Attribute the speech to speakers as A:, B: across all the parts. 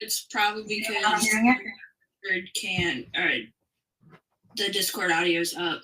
A: It's probably because Discord can't, or the Discord audio's up.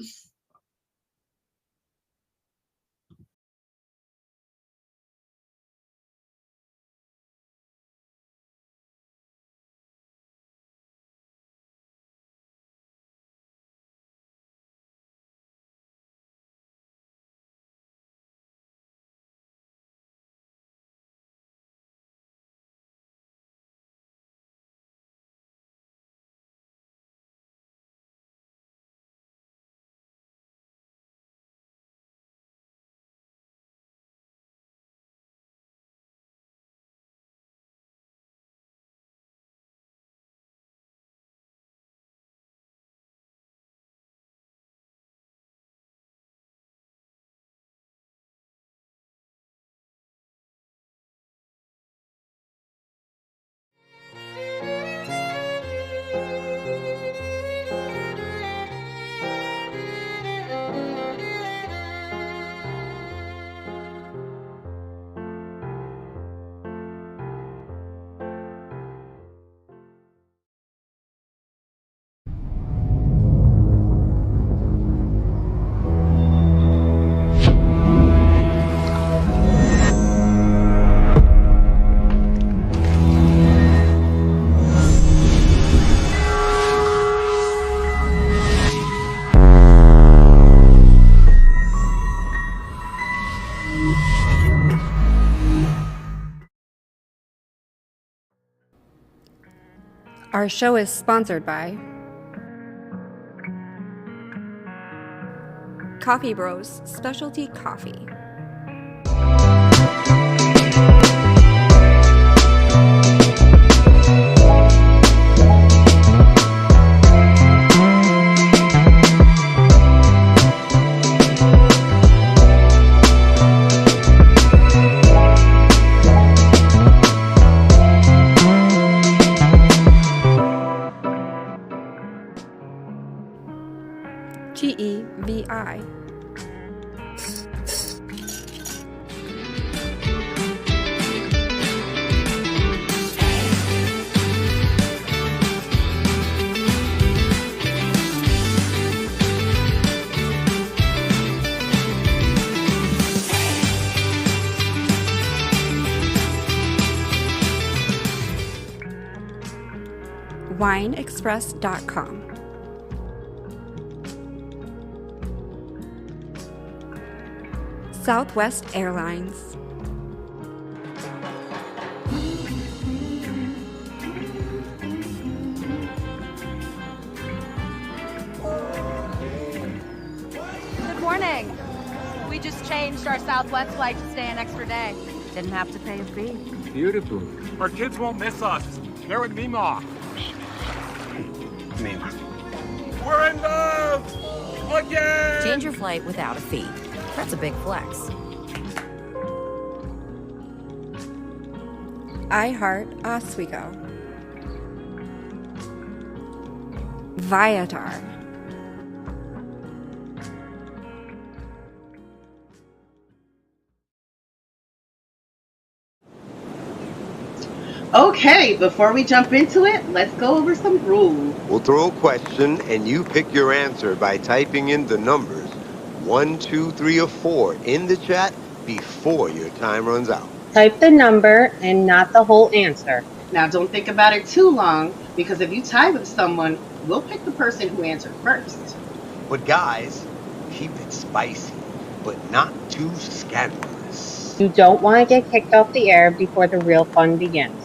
B: Our show is sponsored by Coffee Bros Specialty Coffee. GEVI. WineExpress.com. Southwest Airlines.
C: Good morning. We just changed our Southwest flight to stay an extra day. Didn't have to pay a fee.
D: Beautiful. Our kids won't miss us. They're with Mima. Mima. We're in love! Again!
E: Change your flight without a fee. That's a big flex.
B: iHeart Oswego. Viator.
F: Okay, before we jump into it, let's go over some rules.
G: We'll throw a question and you pick your answer by typing in the numbers 1, 2, 3, or 4 in the chat before your time runs out.
H: Type the number and not the whole answer.
F: Now, don't think about it too long, because if you tie with someone, we'll pick the person who answered first.
G: But guys, keep it spicy, but not too scandalous.
H: You don't want to get kicked off the air before the real fun begins.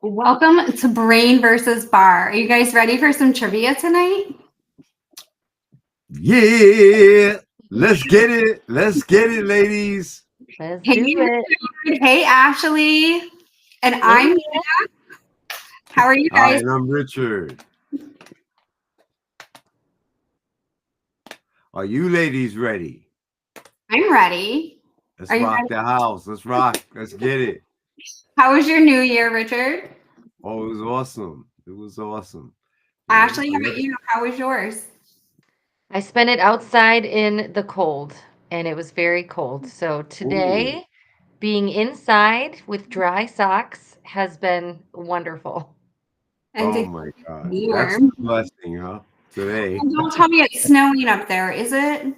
I: Welcome to Brain versus Bar. Are you guys ready for some trivia tonight?
J: Yeah, let's get it. Let's get it, ladies.
E: Let's
I: Hey,
E: do it.
I: Richard. Hey, Ashley. And I'm Nina. How are you
J: Hi,
I: guys?
J: and I'm Richard. Are you ladies ready?
I: I'm ready.
J: Let's
I: Are you
J: rock
I: ready?
J: the house. Let's rock. Let's get it.
I: How was your New Year, Richard?
J: Oh, it was awesome. It was awesome.
I: Ashley, how about you? How was yours?
E: I spent it outside in the cold, and it was very cold. So today, being inside with dry socks has been wonderful.
I: And
J: Oh
I: to
J: my God.
I: be
J: That's a
I: warm.
J: blessing, huh? Today.
I: Don't tell me it's snowing up there, is it?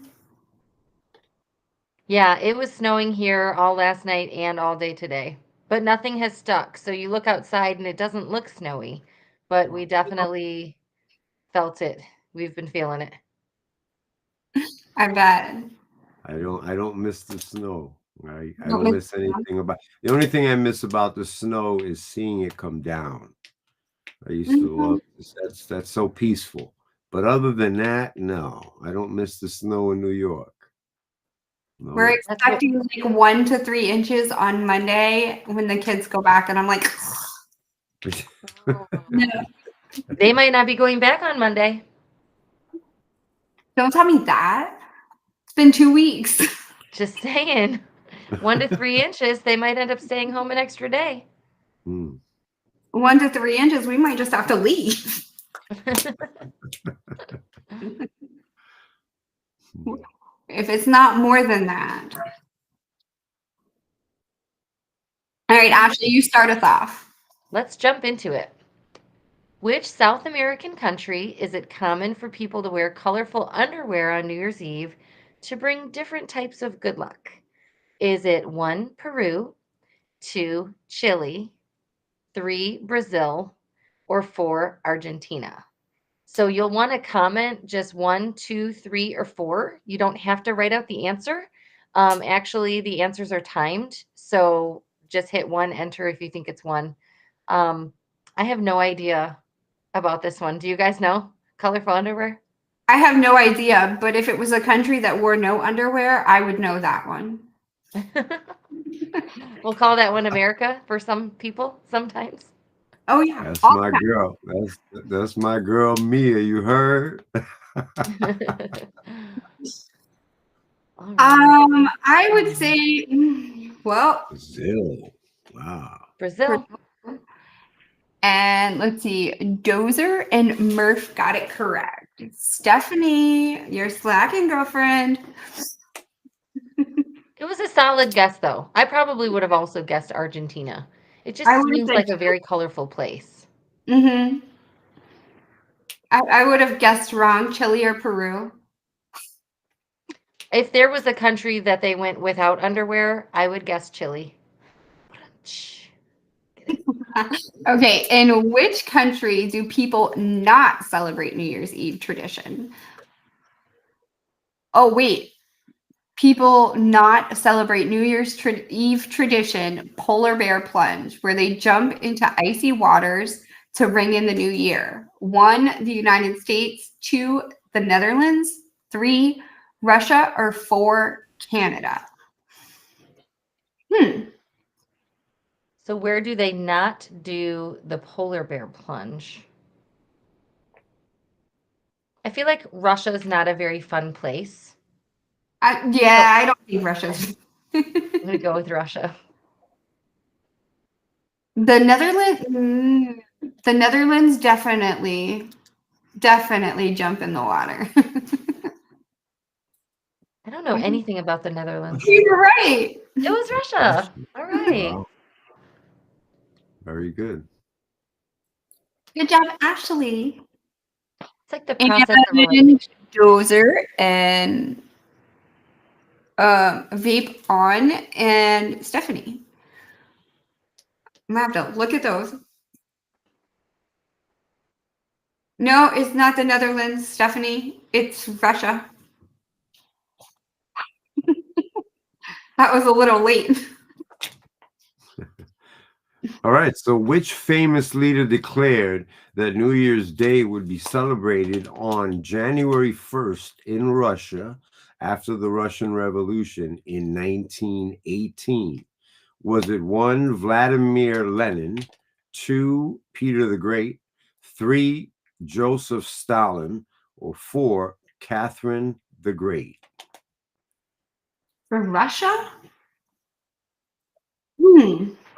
E: Yeah, it was snowing here all last night and all day today, but nothing has stuck. So you look outside and it doesn't look snowy, but we definitely felt it. We've been feeling it.
I: I bet.
J: I don't miss the snow. I
I: Don't
J: don't
I: miss
J: miss anything about the only thing I miss about the snow is seeing it come down. I used to love this. That's so peaceful. But other than that, no, I don't miss the snow in New York. No.
I: We're expecting like 1 to 3 inches on Monday when the kids go back, and I'm like, no,
E: They might not be going back on Monday.
I: don't tell me that. It's been 2 weeks.
E: Just saying. 1 to 3 inches, they might end up staying home an extra day.
I: 1 to 3 inches, we might just have to leave. If it's not more than that. All right, Ashley, you start us off.
E: Let's jump into it. Which South American country is it common for people to wear colorful underwear on New Year's Eve to bring different types of good luck? Is it 1, Peru, 2, Chile, 3, Brazil, or 4, Argentina? So you'll want to comment just 1, 2, 3, or 4. You don't have to write out the answer. Actually, the answers are timed. So just hit 1, enter if you think it's 1. I have no idea about this one. Do you guys know? Colorful underwear?
I: I have no idea, but if it was a country that wore no underwear, I would know that one.
E: We'll call that one America for some people sometimes.
I: Oh yeah.
J: That's my girl. That's my girl Mia. You heard?
I: I would say, well,
J: Brazil. Wow.
E: Brazil.
I: And let's see, Dozer and Murph got it correct. Stephanie, you're slacking, girlfriend.
E: It was a solid guess, though. I probably would have also guessed Argentina. It just seems like a very colorful place.
I: Mm-hmm. I would have guessed wrong, Chile or Peru.
E: If there was a country that they went without underwear, I would guess Chile.
I: Okay, in which country do people not celebrate New Year's Eve tradition? Oh, wait. People not celebrate New Year's Eve tradition, polar bear plunge, where they jump into icy waters to ring in the new year. 1, the United States. 2, the Netherlands. 3, Russia. Or 4, Canada.
E: So where do they not do the polar bear plunge? I feel like Russia is not a very fun place.
I: I don't think Russia's.
E: I'm going to go with Russia.
I: The Netherlands definitely jump in the water.
E: I don't know anything about the Netherlands.
I: You're right.
E: It was Russia. All right.
J: Wow. Very good.
I: Good job, Ashley.
E: It's like the process of
I: Dozer and Vape On and Stephanie. I'm gonna have to look at those. No, it's not the Netherlands, Stephanie. It's Russia. That was a little late.
J: All right. So, which famous leader declared that New Year's Day would be celebrated on January 1st in Russia after the Russian Revolution in 1918? Was it 1, Vladimir Lenin, 2, Peter the Great, 3, Joseph Stalin, or 4, Catherine the Great?
I: For Russia?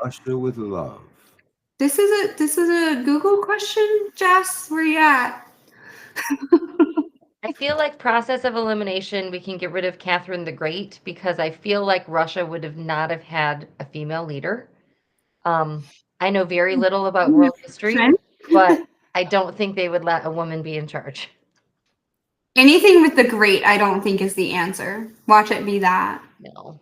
J: Russia with love.
I: This is a Google question, Jess. Where you at?
E: I feel like process of elimination, we can get rid of Catherine the Great because I feel like Russia would have not have had a female leader. I know very little about world history, but I don't think they would let a woman be in charge.
I: Anything with the great, I don't think is the answer. Watch it be that.
E: No.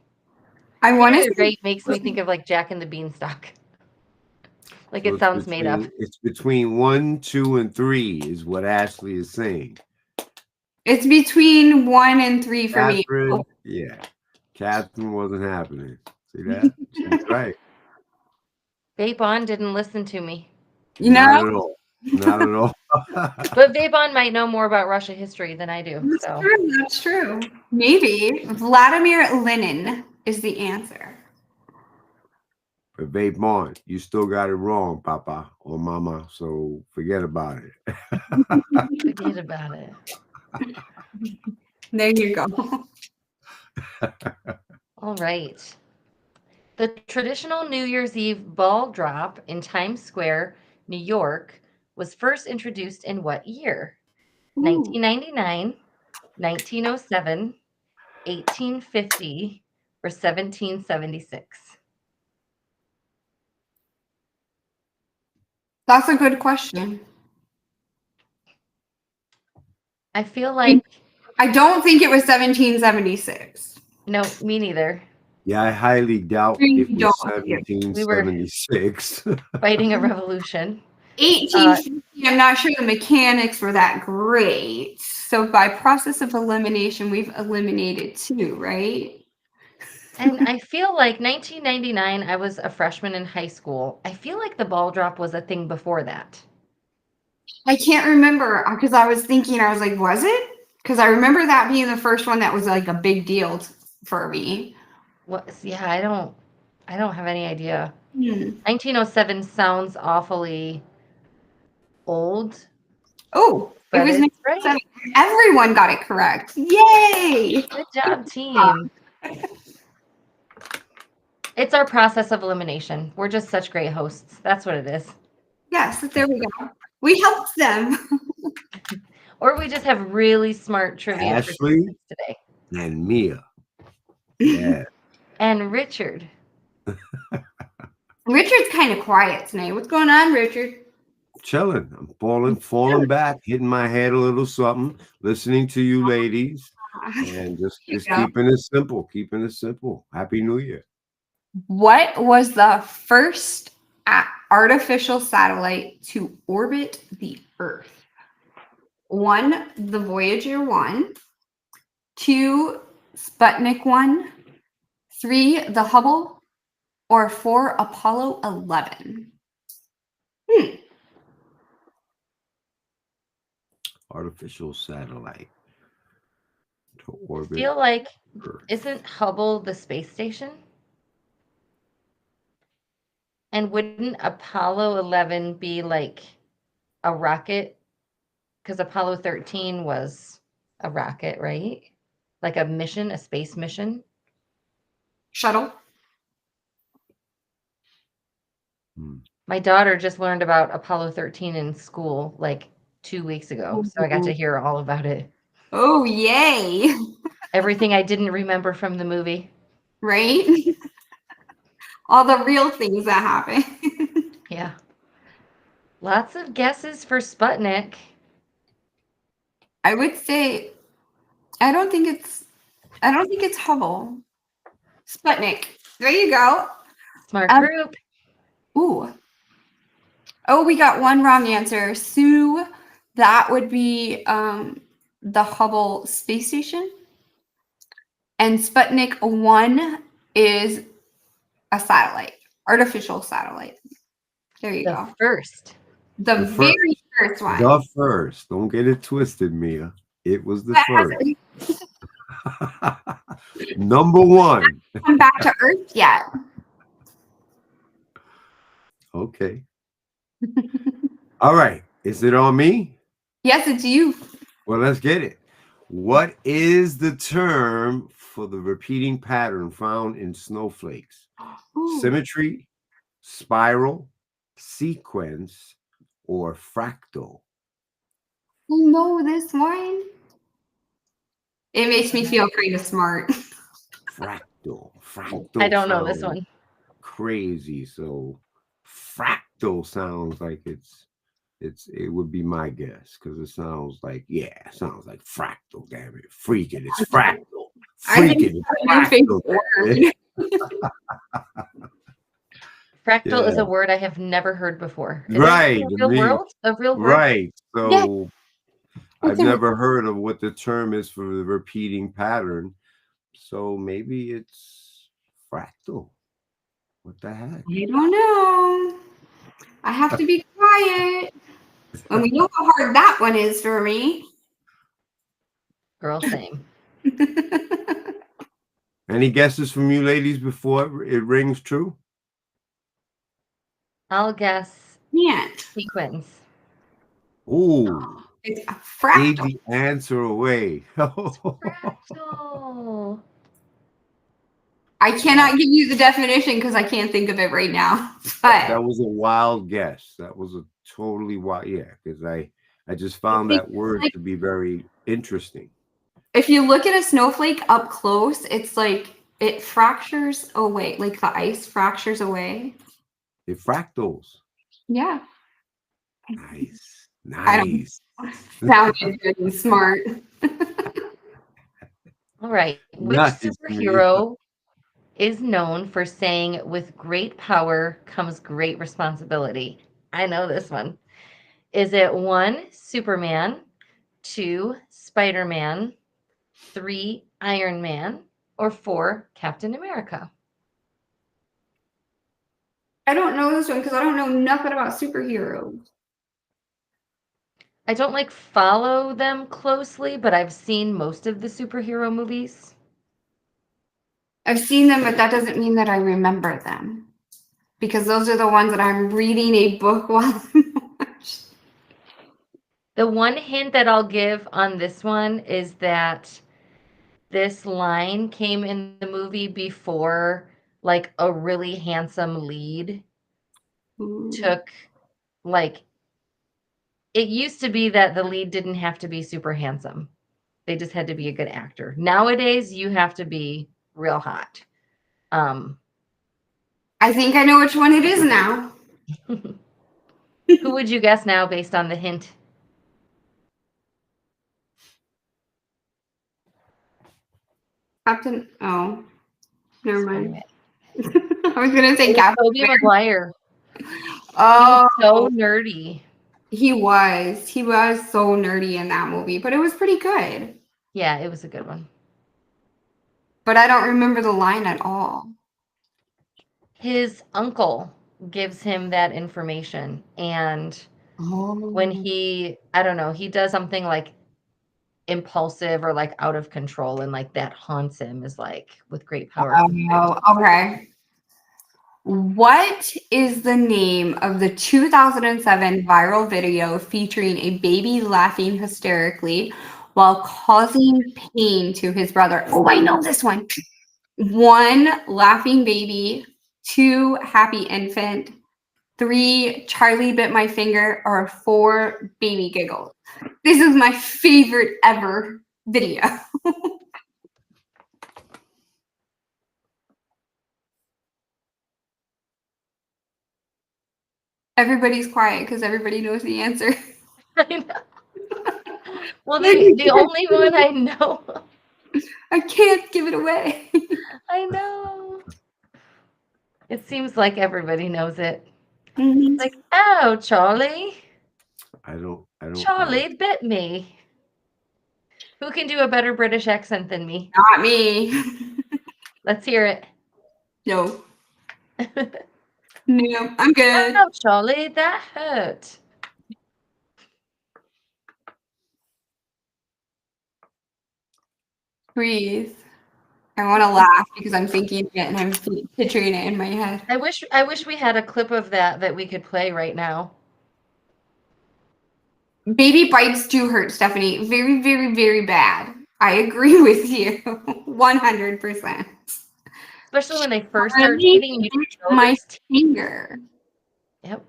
I: I want
E: Peter
I: to
E: the Great makes me think of like Jack and the Beanstalk. Like
J: So
E: it sounds made up.
J: It's between 1, 2, and 3 is what Ashley is saying.
I: It's between 1 and 3 for
J: Catherine,
I: me.
J: yeah. Catherine wasn't happening. See that? She's right.
E: Vapon didn't listen to me.
I: You
J: Not
I: know?
J: at all. Not at all.
E: But Vapon might know more about Russia history than I do.
I: That's
E: So
I: true. That's true. Maybe Vladimir Lenin is the answer.
J: But Vape on, you still got it wrong, Papa or Mama. So forget about it.
E: forget about it.
I: There you go.
E: All right. The traditional New Year's Eve ball drop in Times Square, New York, was first introduced in what year? 1999, 1907, 1850, or 1776?
I: That's a good question.
E: I feel like
I: I don't think it was 1776.
E: no, me neither.
J: Yeah, I highly doubt
I: You
J: it was
I: don't.
J: 1776.
E: Fighting a revolution.
I: 1850, I'm not sure the mechanics were that great. So by process of elimination, we've eliminated 2, right?
E: And I feel like 1999, I was a freshman in high school. I feel like the ball drop was a thing before that.
I: I can't remember because I was thinking, I was like, was it? Because I remember that being the first one that was like a big deal for me.
E: What? Yeah, I don't have any idea. 1907
I: Hmm.
E: sounds awfully old.
I: Oh, it
E: but
I: was
E: it's right.
I: Everyone got it correct. Yay!
E: Good job, team. It's our process of elimination. We're just such great hosts. That's what it is.
I: Yes, there we go. We helped them.
E: Or we just have really smart trivia
J: Ashley
E: today.
J: And Mia. Yeah.
E: And Richard.
I: Richard's kind of quiet tonight. What's going on, Richard?
J: Chilling. I'm falling back, hitting my head a little something, listening to you ladies, and just keeping it simple. Keeping it simple. Happy New Year.
I: What was the first artificial satellite to orbit the Earth? 1, the Voyager 1. 2, Sputnik 1. 3, the Hubble. Or 4, Apollo 11.
J: Artificial satellite to orbit.
E: I feel like,
J: Earth.
E: isn't Hubble the space station? And wouldn't Apollo 11 be like a rocket? Because Apollo 13 was a rocket, right? Like a mission, a space mission.
I: Shuttle.
E: My daughter just learned about Apollo 13 in school like 2 weeks ago. So I got to hear all about it.
I: Oh, yay.
E: Everything I didn't remember from the movie.
I: Right? All the real things that happen.
E: Yeah. Lots of guesses for Sputnik.
I: I would say I don't think it's Hubble. Sputnik. There you go.
E: Smart group.
I: Ooh. Oh, we got one wrong answer. Sue, that would be the Hubble space station. And Sputnik 1 is a satellite, Artificial satellite. There you
E: The
I: go.
E: first.
I: The
J: The
I: very first one.
J: The first. Don't get it twisted, Mia. It was the
I: That
J: first. Number one.
I: Come back to Earth yet?
J: Okay. All right. Is it on me?
I: Yes, it's you.
J: Well, let's get it. What is the term for the repeating pattern found in snowflakes?
I: Ooh.
J: Symmetry, spiral, sequence, or fractal?
I: You know this one? It makes me feel kind of smart.
J: Fractal.
E: I don't know this
J: sounds
E: one.
J: Crazy. So fractal sounds like it would be my guess because it sounds like fractal. Damn it, freaking! It's fractal. Freaking! It's
I: My favorite
J: fractal.
I: word.
E: Fractal is
J: Yeah.
E: a word I have never heard before. Is
J: Right,
E: that a real
J: me-
E: world? A real word?
J: Right. So I've
I: Okay.
J: never heard of what the term is for the repeating pattern. So maybe it's fractal. What the heck?
I: I don't know. I have to be quiet. And we know how hard that one is for me.
E: Girl, same.
J: Any guesses from you ladies before it rings true?
E: I'll guess
I: Can't.
E: sequence.
J: Ooh,
I: It's a
J: gave
I: fractal.
J: the answer away.
E: Fractal.
I: I cannot give you the definition because I can't think of it right now. But
J: That was a wild guess. That was a totally wild, yeah, because I just found that word to be very interesting.
I: if you look at a snowflake up close, it's like it fractures away, like the ice fractures away.
J: It fractals.
I: Yeah.
J: Nice.
I: I don't-
J: Nice.
I: Sounded good and smart.
E: All right. Which
J: Nice,
E: superhero is known for saying, with great power comes great responsibility? I know this one. Is it 1, Superman, 2, Spider-Man, 3, Iron Man, or 4, Captain America?
I: I don't know this one because I don't know nothing about superheroes.
E: I don't follow them closely, but I've seen most of the superhero movies.
I: I've seen them, but that doesn't mean that I remember them. Because those are the ones that I'm reading a book while I'm watching.
E: The one hint that I'll give on this one is that this line came in the movie before a really handsome lead took it used to be that the lead didn't have to be super handsome. They just had to be a good actor. Nowadays, you have to be real hot.
I: I think I know which one it is now.
E: Who would you guess now based on the hint?
I: Captain. Oh, never mind. I was gonna say Captain.
E: Tobey Maguire.
I: Oh,
E: So nerdy.
I: he was. He was so nerdy in that movie, but it was pretty good.
E: Yeah, it was a good one.
I: But I don't remember the line at all.
E: His uncle gives him that information, and when he does something impulsive or out of control, and that haunts him, is with great power.
I: Oh, okay. What is the name of the 2007 viral video featuring a baby laughing hysterically while causing pain to his brother? Oh, I know this one. 1, laughing baby. 2, happy infant. 3, Charlie bit my finger. Or 4, baby giggles. This is my favorite ever video. Everybody's quiet because everybody knows the answer.
E: I know. Well, the only one I know.
I: I can't give it away.
E: I know. It seems like everybody knows it.
I: Mhm.
E: It's oh, Charlie.
J: I don't
E: Charlie bit me. Who can do a better British accent than me?
I: Not me.
E: Let's hear it.
I: No. No, I'm good.
E: Oh, Charlie, that hurt.
I: Breathe. I want to laugh because I'm thinking it and I'm picturing it in my head.
E: I wish we had a clip of that we could play right now.
I: Baby bites do hurt, Stephanie. Very, very, very bad. I agree with you. 100%.
E: Especially when they first start eating
I: my finger.
E: Yep.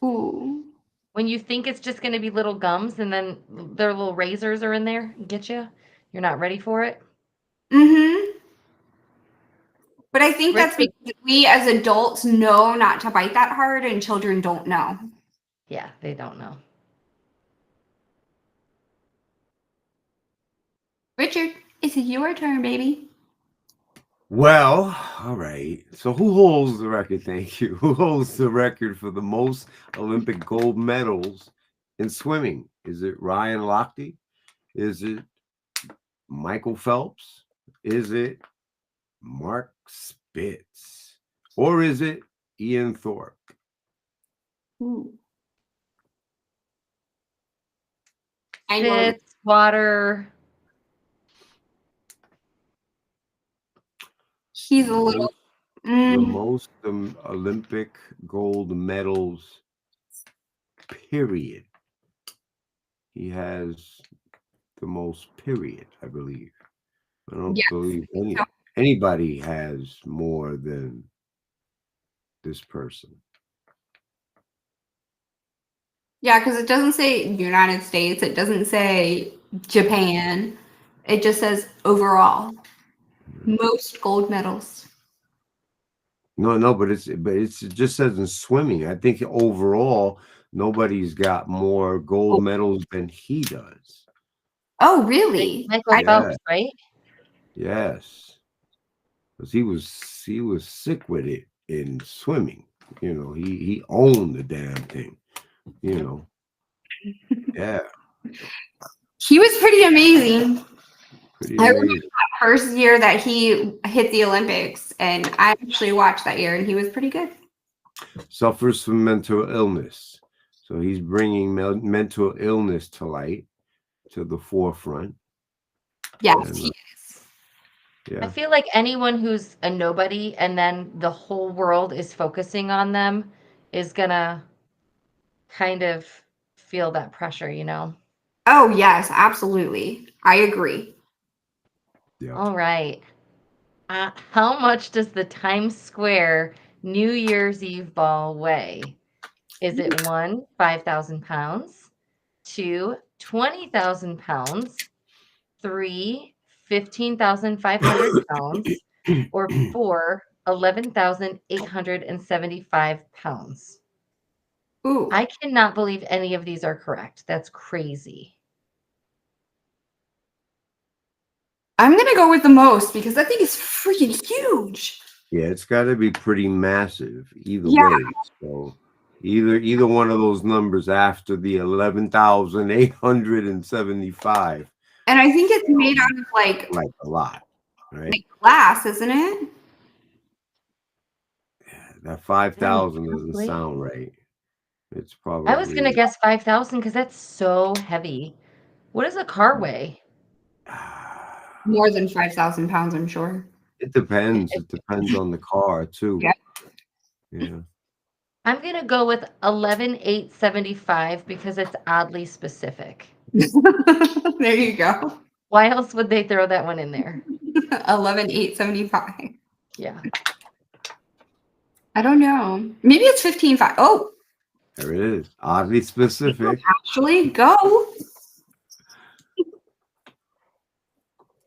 I: Ooh.
E: When you think it's just going to be little gums and then their little razors are in there and get you, you're not ready for it.
I: Mm-hmm. But I think that's because we as adults know not to bite that hard and children don't know.
E: Yeah, they don't know.
I: Richard, it's your turn, baby.
J: Well, all right. So who holds the record? Thank you. Who holds the record for the most Olympic gold medals in swimming? Is it Ryan Lochte? Is it Michael Phelps? Is it Mark Spitz? Or is it Ian Thorpe?
I: Ooh. I know.
E: Spitz, water.
I: He's a little.
J: The most Olympic gold medals, period. He has the most, period, I believe. I don't believe anybody has more than this person.
I: Yeah, because it doesn't say United States. It doesn't say Japan. It just says overall. Most gold medals.
J: No, but it just says in swimming. I think overall nobody's got more gold medals than he does.
I: Oh, really?
E: Michael Phelps, right?
J: Yes, because he was sick with it in swimming. You know, he owned the damn thing. You know, yeah.
I: He was pretty amazing.
J: I
I: remember that first year that he hit the Olympics, and I actually watched that year, and he was pretty good.
J: Suffers from mental illness, so he's bringing mental illness to light, to the forefront.
I: Yes, he is.
J: Yeah.
E: I feel like anyone who's a nobody and then the whole world is focusing on them is gonna kind of feel that pressure, you know?
I: Oh, yes, absolutely. I agree.
J: Yeah.
E: All right. How much does the Times Square New Year's Eve ball weigh? Is it 1, 5,000 pounds, 2, 20,000 pounds, 3, 15,500 pounds, or 4, 11,875 pounds?
I: Ooh.
E: I cannot believe any of these are correct. That's crazy.
I: I'm going to go with the most because that thing is freaking huge.
J: Yeah, it's got to be pretty massive either way. So either one of those numbers after the 11,875.
I: And I think it's made out of like
J: a lot, right?
I: Like glass, isn't it?
J: Yeah, that 5,000 doesn't sound right. It's probably.
E: I was going to guess 5,000 because that's so heavy. What does a car weigh?
I: More than 5,000 pounds, I'm sure.
J: It depends. It depends on the car too. Yeah.
E: I'm going to go with 11,875 because it's oddly specific.
I: There you go.
E: Why else would they throw that one in there?
I: 11,875.
E: Yeah.
I: I don't know. Maybe it's 15,500. Oh.
J: There it is. Oddly specific.
I: Actually, go.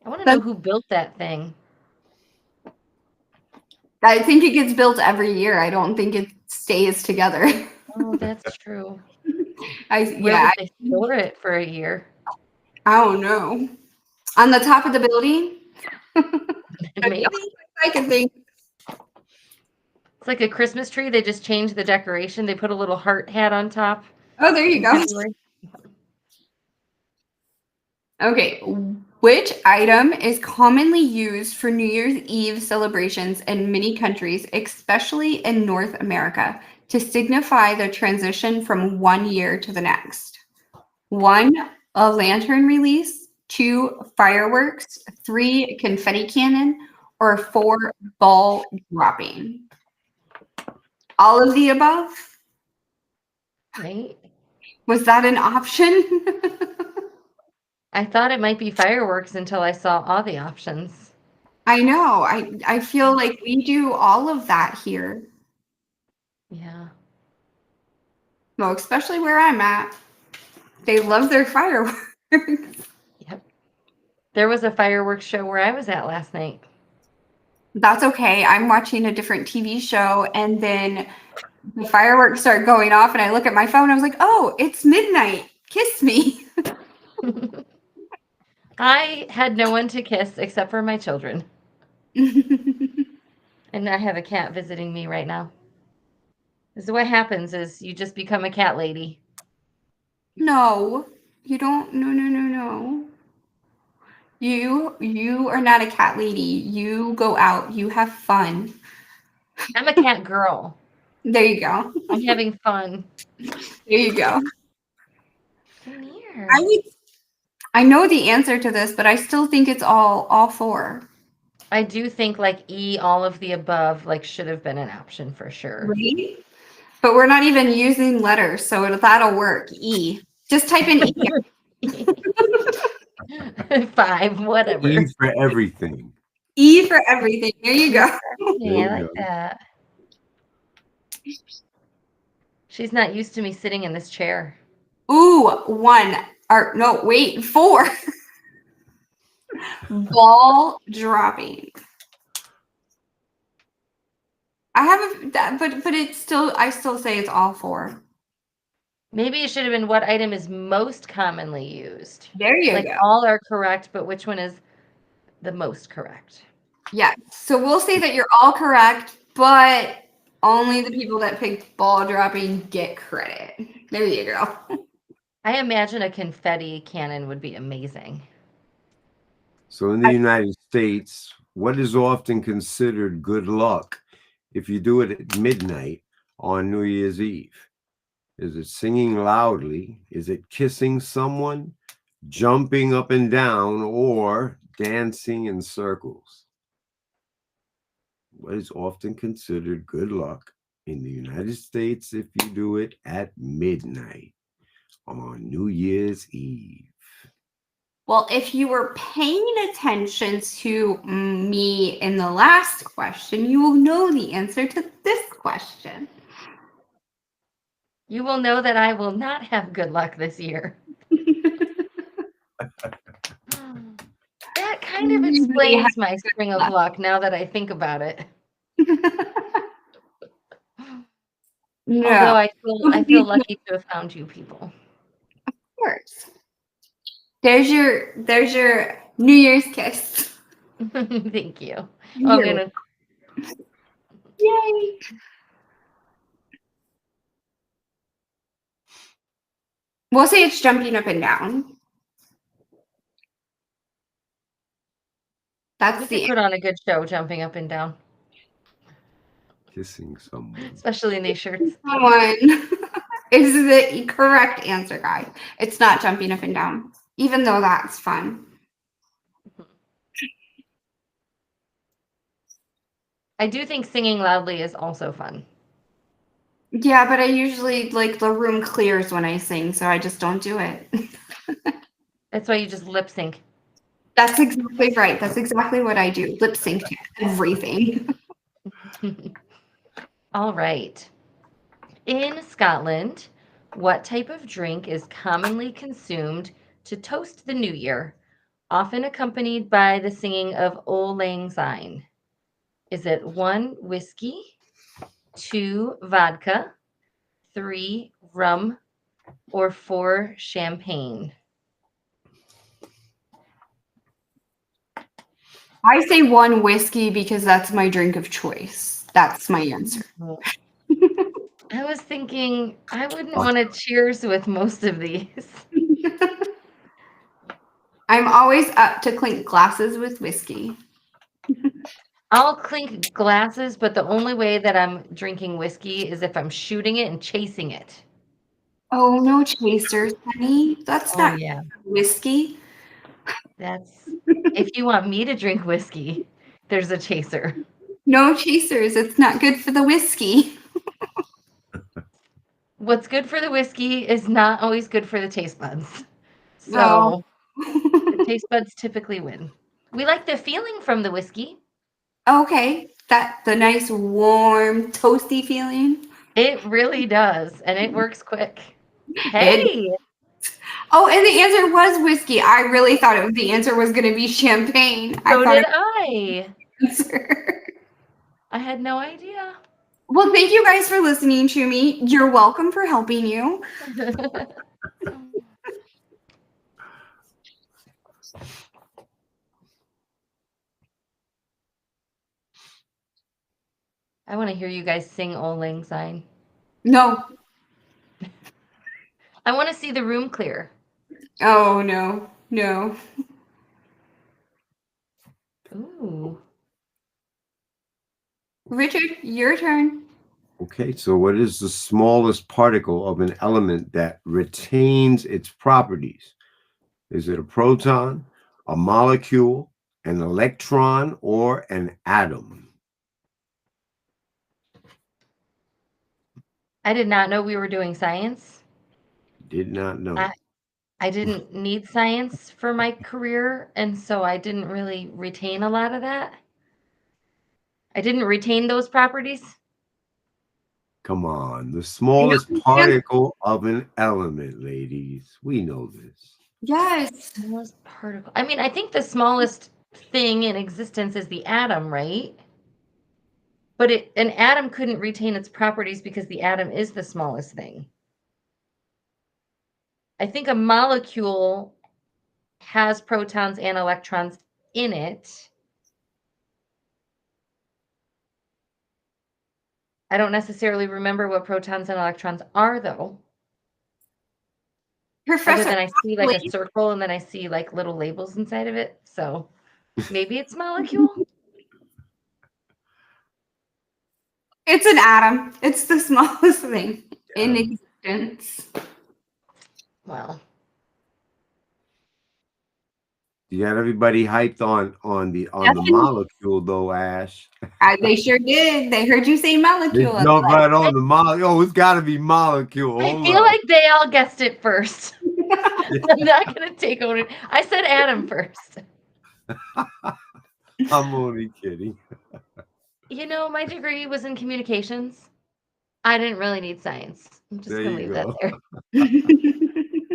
E: I want to know who built that thing.
I: I think it gets built every year. I don't think it stays together.
E: Oh, that's true.
I: Where
E: would they store it for a year?
I: I don't know. On the top of the building?
E: Maybe.
I: I can think.
E: It's like a Christmas tree. They just change the decoration. They put a little heart hat on top.
I: Oh, there you go. Okay. Which item is commonly used for New Year's Eve celebrations in many countries, especially in North America, to signify the transition from one year to the next? 1, a lantern release. 2, fireworks. 3, confetti cannon. Or 4, ball dropping. All of the above?
E: Right?
I: Was that an option?
E: I thought it might be fireworks until I saw all the options.
I: I know. I feel like we do all of that here.
E: Yeah.
I: Well, especially where I'm at. They love their fireworks.
E: Yep. There was a fireworks show where I was at last night.
I: That's okay. I'm watching a different TV show, and then the fireworks start going off, and I look at my phone. I was like, oh, it's midnight. Kiss me.
E: I had no one to kiss except for my children. And I have a cat visiting me right now. This is what happens is you just become a cat lady.
I: No, you don't. No. You are not a cat lady. You go out. You have fun.
E: I'm a cat girl.
I: There you go.
E: I'm having fun.
I: There you go.
E: Come here.
I: I know the answer to this, but I still think it's all 4.
E: I do think like E, all of the above, like should have been an option for sure.
I: Right? But we're not even using letters, so that'll work. E. Just type in E.
E: 5, whatever.
J: E for everything.
I: E for everything. There you go.
E: Yeah, I like that. She's not used to me sitting in this chair.
I: Ooh, 1. Or no, wait, 4. Ball dropping. I have but it's still, I still say it's all 4.
E: Maybe it should have been what item is most commonly used.
I: There you
E: like
I: go.
E: all are correct, but which one is the most correct?
I: Yeah. So we'll say that you're all correct, but only the people that picked ball dropping get credit. There you go.
E: I imagine a confetti cannon would be amazing.
J: So in the United States, what is often considered good luck if you do it at midnight on New Year's Eve? Is it singing loudly? Is it kissing someone, jumping up and down, or dancing in circles? What is often considered good luck in the United States if you do it at midnight on New Year's Eve?
I: Well, if you were paying attention to me in the last question, you will know the answer to this question.
E: You will know that I will not have good luck this year. That kind of explains my string of luck now that I think about it.
I: No.
E: Although I feel lucky to have found you people.
I: Of course. There's your New Year's kiss.
E: Thank you.
I: Yay. We'll say it's jumping up and down. That's
E: We could put on a good show, jumping up and down,
J: Kissing someone.
E: especially in these shirts.
I: Someone is the correct answer, guys. It's not jumping up and down, even though that's fun.
E: I do think singing loudly is also fun.
I: Yeah, but I usually like the room clears when I sing, so I just don't do it.
E: That's why you just lip sync.
I: That's exactly right. That's exactly what I do. Lip sync to everything.
E: All right. In Scotland, what type of drink is commonly consumed to toast the new year, often accompanied by the singing of Auld Lang Syne? Is it 1, whiskey, 2, vodka, 3, rum, or 4, champagne?
I: I say 1, whiskey, because that's my drink of choice. That's my answer.
E: I was thinking I wouldn't want to cheers with most of these.
I: I'm always up to clink glasses with whiskey.
E: I'll clink glasses, but the only way that I'm drinking whiskey is if I'm shooting it and chasing it.
I: Oh, no chasers, honey. That's
E: Oh,
I: not
E: yeah.
I: whiskey.
E: That's if you want me to drink whiskey, there's a chaser.
I: No chasers. It's not good for the whiskey.
E: What's good for the whiskey is not always good for the taste buds. So
I: No.
E: the taste buds typically win. We like the feeling from the whiskey.
I: Okay. The nice, warm, toasty feeling.
E: It really does, and it works quick. Hey,
I: Oh, and the answer was whiskey. I really thought the answer was going to be champagne.
E: so
I: thought
E: did
I: it
E: I.
I: was the answer.
E: I had no idea.
I: Well, thank you guys for listening to me. You're welcome for helping you.
E: I want to hear you guys sing Old Lang Syne.
I: No.
E: I want to see the room clear.
I: Oh, no. No.
E: Ooh.
I: Richard, your turn.
J: Okay, so what is the smallest particle of an element that retains its properties? Is it a proton, a molecule, an electron, or an atom?
E: I did not know we were doing science.
J: Did not know.
E: I didn't need science for my career, and so I didn't really retain a lot of that. I didn't retain those properties.
J: Come on, the smallest particle of an element, ladies. We know this.
I: Yes.
E: Smallest particle. I mean, I think the smallest thing in existence is the atom, right? But an atom couldn't retain its properties because the atom is the smallest thing. I think a molecule has protons and electrons in it. I don't necessarily remember what protons and electrons are, though.
I: Professor,
E: Other than I see like a circle and then I see like little labels inside of it. So maybe it's molecule.
I: it's an atom. It's the smallest thing in existence.
E: Well,
J: You got everybody hyped on the molecule, though, Ash.
I: They sure did. They heard you say
J: They
I: molecule.
J: jump right on the molecule. Oh, it's got to be molecule.
E: I
J: Hold
E: feel
J: up.
E: like they all guessed it first. I'm not going to take on it. I said atom first.
J: I'm only kidding.
E: You know, my degree was in communications. I didn't really need science. I'm just
J: There
E: going to
J: you
E: leave
J: go.
E: that there.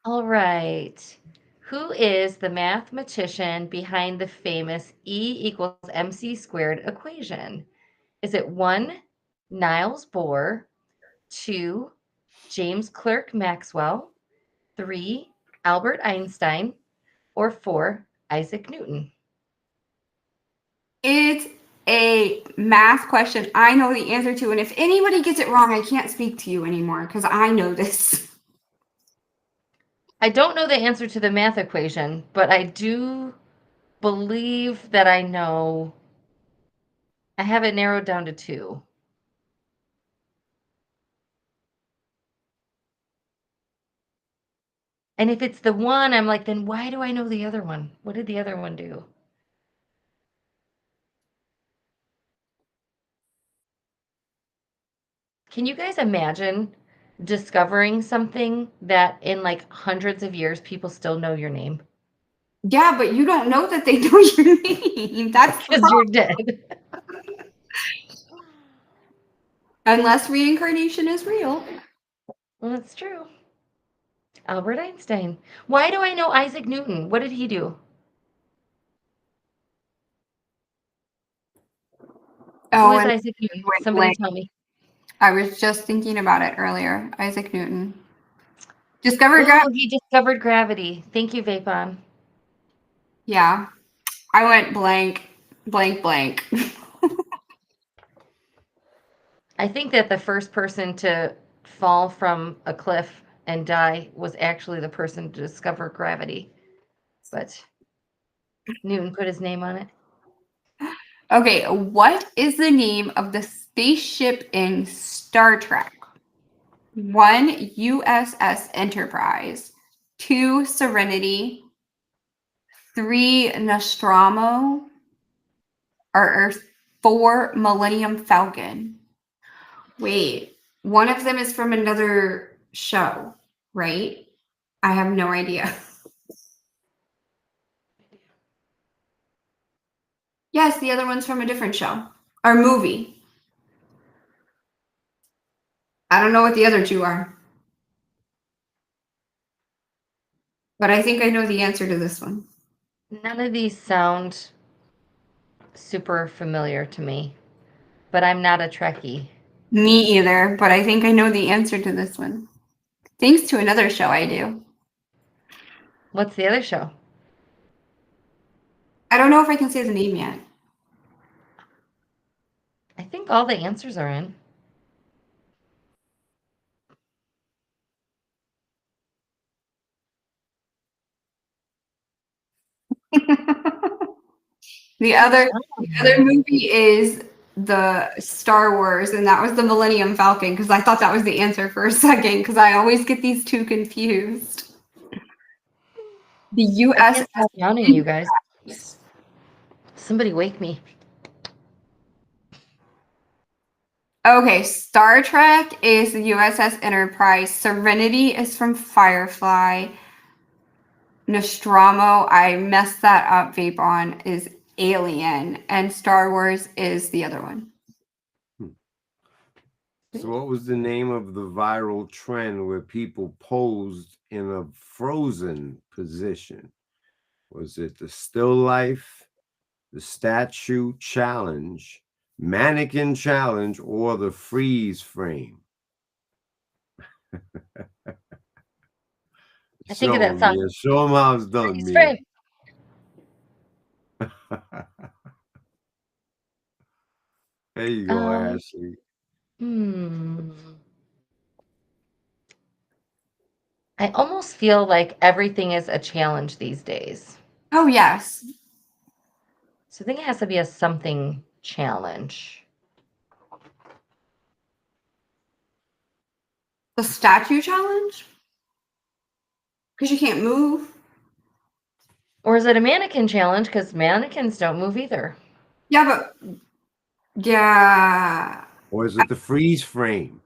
E: All right. Who is the mathematician behind the famous E equals mc squared equation? Is it 1, Niels Bohr, 2, James Clerk Maxwell, 3, Albert Einstein, or 4, Isaac Newton?
I: It's a math question I know the answer to. And if anybody gets it wrong, I can't speak to you anymore because I know this.
E: I don't know the answer to the math equation, but I do believe that I know. I have it narrowed down to 2. And if it's the one, I'm like, then why do I know the other one? What did the other one do? Can you guys imagine discovering something that in like hundreds of years people still know your name?
I: Yeah, but you don't know that they know your name. That's the
E: Because you're
I: problem.
E: dead.
I: Unless reincarnation is real.
E: Well, that's true. Albert Einstein. Why do I know Isaac Newton? What did he do?
I: Oh,
E: Who is
I: and
E: Isaac Newton?
I: wait,
E: Somebody
I: wait.
E: tell me.
I: I was just thinking about it earlier. Isaac Newton. Discovered
E: Oh,
I: gravity.
E: he discovered gravity. Thank you, Vapon.
I: Yeah. I went blank, blank, blank.
E: I think that the first person to fall from a cliff and die was actually the person to discover gravity. but Newton put his name on it.
I: Okay, what is the name of the spaceship in Star Trek? 1, USS Enterprise. 2, Serenity. 3, Nostromo. Or 4, Millennium Falcon. Wait, one of them is from another show, right? I have no idea. Yes, the other one's from a different show or movie. I don't know what the other two are. But I think I know the answer to this one.
E: None of these sound super familiar to me, but I'm not a Trekkie.
I: Me either, but I think I know the answer to this one. Thanks to another show I do.
E: What's the other show?
I: I don't know if I can say the name yet.
E: I think all the answers are in.
I: The other movie is the Star Wars, and that was the Millennium Falcon, because I thought that was the answer for a second, because I always get these two confused. The U.S.
E: Drowning, you guys. Somebody wake me.
I: Okay, Star Trek is the USS Enterprise. Serenity is from Firefly. Nostromo, I messed that up, Vapon, is Alien. And Star Wars is the other one.
J: So what was the name of the viral trend where people posed in a frozen position? Was it the still life, the statue challenge, mannequin challenge, or the freeze frame?
E: I think of that song.
J: Mia. Show them how it's done,
E: Freeze
J: Mia.
E: frame.
J: There you go, Ashley.
E: I almost feel like everything is a challenge these days.
I: Oh, yes.
E: So I think it has to be a something challenge.
I: The statue challenge? Because you can't move.
E: Or is it a mannequin challenge? Because mannequins don't move either.
I: Yeah, but yeah.
J: Or is it the freeze frame?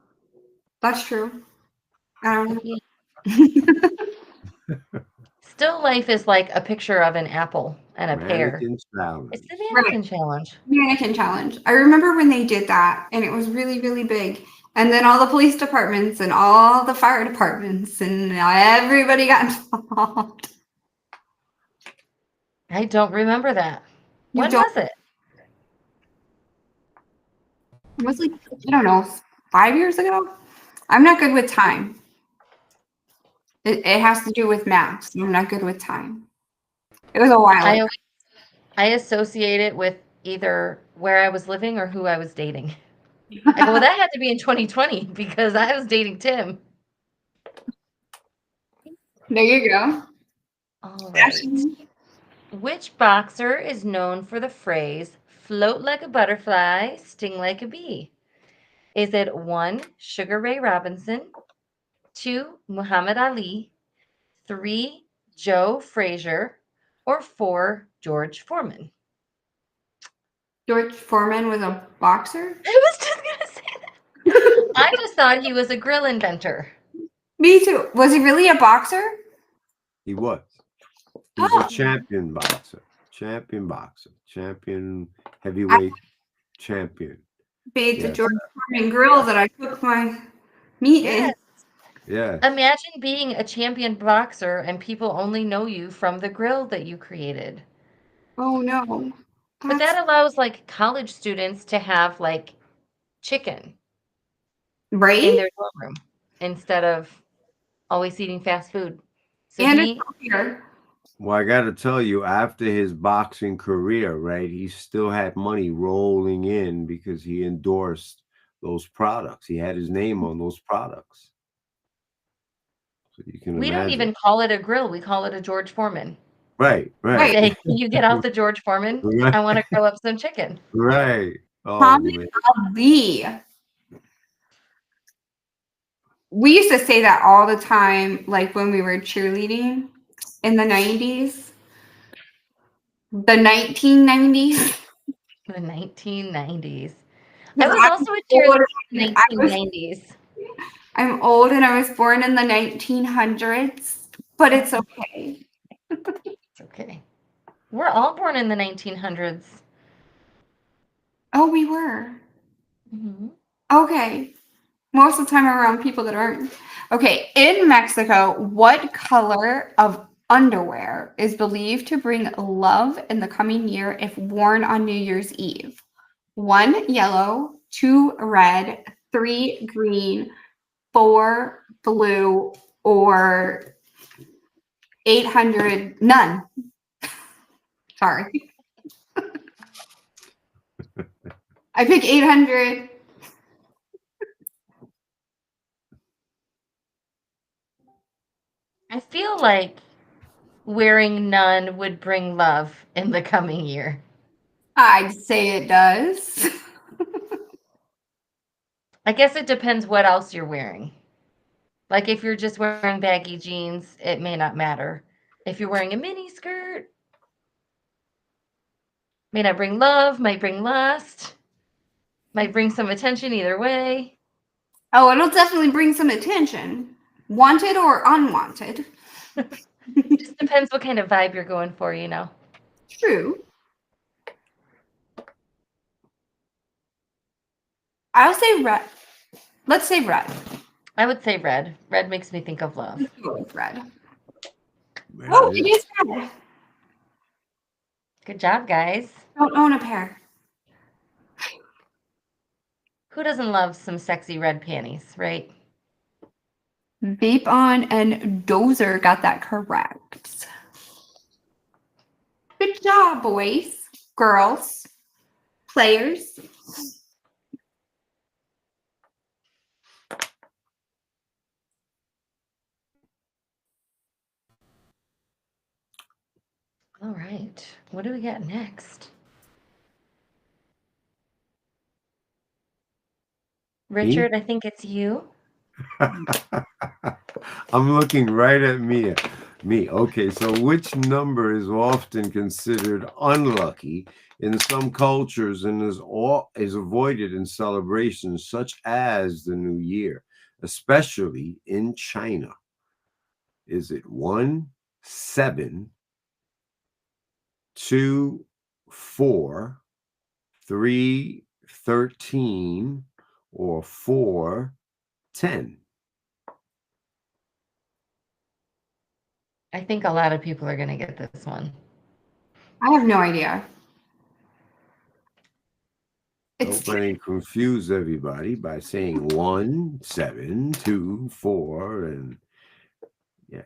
I: That's true. I don't know.
E: Still life is like a picture of an apple and a pear.
J: Mannequin challenge.
E: It's the mannequin challenge.
I: Mannequin challenge. I remember when they did that, and it was really, really big. And then all the police departments and all the fire departments and everybody got involved.
E: I don't remember that.
I: You
E: When
I: don't-
E: was it?
I: It was like, I don't know, 5 years ago? I'm not good with time. It has to do with math. So I'm not good with time. It was a while ago.
E: I associate it with either where I was living or who I was dating. I go, well, that had to be in 2020 because I was dating Tim.
I: There you go.
E: All right. Which boxer is known for the phrase, float like a butterfly, sting like a bee? Is it 1, Sugar Ray Robinson, 2, Muhammad Ali, 3, Joe Frazier, or 4, George Foreman?
I: George Foreman was a boxer?
E: I was just going to say that. I just thought he was a grill inventor.
I: Me too. Was he really a boxer?
J: He was. He was a champion boxer. Champion heavyweight champion.
I: Made the
J: Yes.
I: George Foreman grill that I cook my meat in.
J: Yeah.
E: Imagine being a champion boxer and people only know you from the grill that you created.
I: Oh no.
E: But that allows like college students to have like chicken in
I: Right?
E: their dorm room instead of always eating fast food. So
I: And
E: he,
I: it's healthier.
J: Well, I got to tell you, after his boxing career, right, he still had money rolling in because he endorsed those products. He had his name on those products. So you can
E: we
J: imagine.
E: don't even call it a grill. We call it a George Foreman.
J: Right.
E: Say, can you get off the George Foreman?
J: Right.
E: I want to grill up some chicken.
J: Right. Oh,
I: Muhammad
J: man.
I: Ali. We used to say that all the time, like when we were cheerleading in the 90s. The 1990s.
E: The 1990s. I
I: Because
E: was also a cheerleader in the
I: I was-
E: 1990s.
I: I'm old and I was born in the 1900s, but it's okay.
E: It's okay. We're all born in the 1900s.
I: Oh, we were.
E: Mm-hmm.
I: Okay. Most of the time around people that aren't. Okay. In Mexico, what color of underwear is believed to bring love in the coming year if worn on New Year's Eve? 1, yellow, 2, red, 3, green, 4, blue, or 800, none. Sorry. I pick 800.
E: I feel like wearing none would bring love in the coming year.
I: I'd say it does.
E: I guess it depends what else you're wearing. Like if you're just wearing baggy jeans, it may not matter. If you're wearing a mini skirt, may not bring love, might bring lust, might bring some attention either way.
I: Oh, it'll definitely bring some attention. Wanted or unwanted.
E: Just depends what kind of vibe you're going for, you know.
I: True. I'll say red. Let's say red.
E: I would say red. Red makes me think of love.
I: Let's go with red.
J: Man,
I: Oh, it is red.
E: Good job, guys.
I: Don't own a pair.
E: Who doesn't love some sexy red panties, right?
I: Vape On and Dozer got that correct. Good job, boys, girls, players.
E: All right. What do we got next? Richard, I think it's you.
J: I'm looking right at Mia. Me. Okay, so which number is often considered unlucky in some cultures and is avoided in celebrations such as the New Year, especially in China? Is it 1, 7, 2, 4, 3, 13, or 4, 10?
E: I think a lot of people are going to get this one.
I: I have no idea.
J: Hope I didn't confuse everybody by saying 1, 7, 2, 4, and yeah.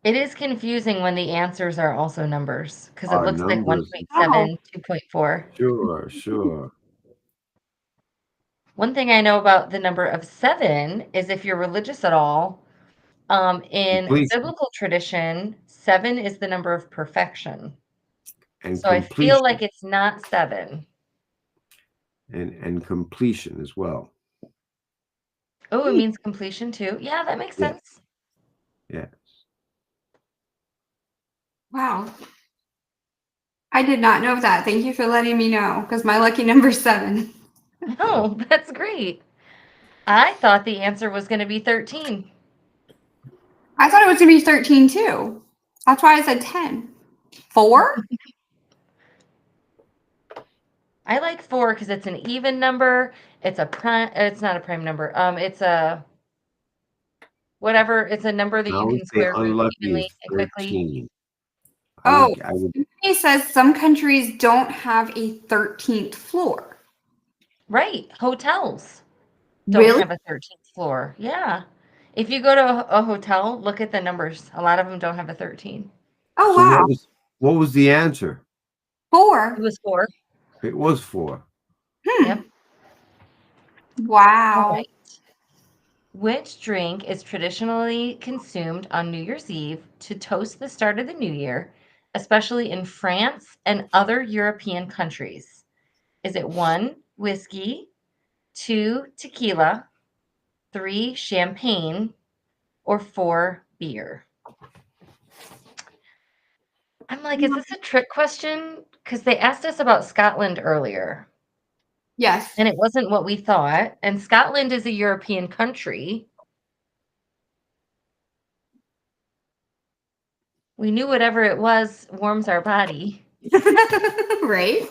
E: It is confusing when the answers are also numbers because it
J: Are
E: looks like
J: numbers.
E: 1.7, 2.4.
J: Sure.
E: One thing I know about the number of 7 is if you're religious at all, in
J: Completion.
E: biblical tradition, 7 is the number of perfection.
J: And
E: So I feel like it's not 7.
J: And completion as well.
E: Oh, it means completion too. Yeah, that makes
J: Yeah.
E: sense.
J: Yes.
I: Wow. I did not know that. Thank you for letting me know because my lucky number is 7.
E: Oh, that's great. I thought the answer was going to be 13.
I: I thought it was going to be 13 too. That's why I said 10. 4?
E: I like 4 because it's an even number. It's a prime. It's not a prime number. It's a whatever. It's a number that
J: I
E: you
J: would
E: can
J: say
E: square root
J: unlucky
E: evenly
J: is
E: and quickly.
J: 13.
I: Oh,
J: I would,
I: it says some countries don't have a 13th floor.
E: Right. Hotels don't
I: Really?
E: have a 13th floor. Yeah. If you go to a hotel, look at the numbers. A lot of them don't have a 13.
I: Oh,
J: so
I: wow.
J: what was the answer?
I: 4.
E: It was 4.
J: It was 4.
E: Yep.
I: Wow.
E: All right. Which drink is traditionally consumed on New Year's Eve to toast the start of the new year, especially in France and other European countries? Is it 1, whiskey, 2, tequila, 3, champagne, or 4, beer? I'm like, is this a trick question? Because they asked us about Scotland earlier,
I: Yes.
E: and it wasn't what we thought. And Scotland is a European country. We knew whatever it was warms our body.
I: Right?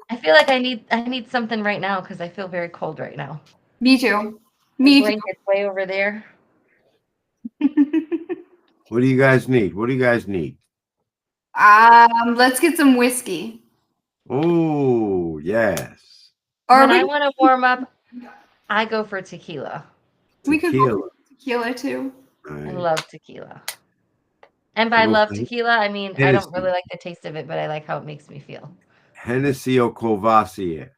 E: I feel like I need something right now because I feel very cold right now.
I: Me too.
E: My
I: Me too.
E: blanket's way over there.
J: What do you guys need? What do you guys need?
I: Let's get some whiskey.
J: Oh, yes.
I: Or
E: When
I: we,
E: I want to warm up, I go for tequila.
I: we could
J: Tequila.
I: go tequila too.
E: I
J: Right.
E: love tequila. And by
J: Go
E: love
J: for it.
E: tequila, I mean I
J: Hennessy.
E: don't really like the taste of it, but I like how it makes me feel.
J: Hennessy or Courvoisier?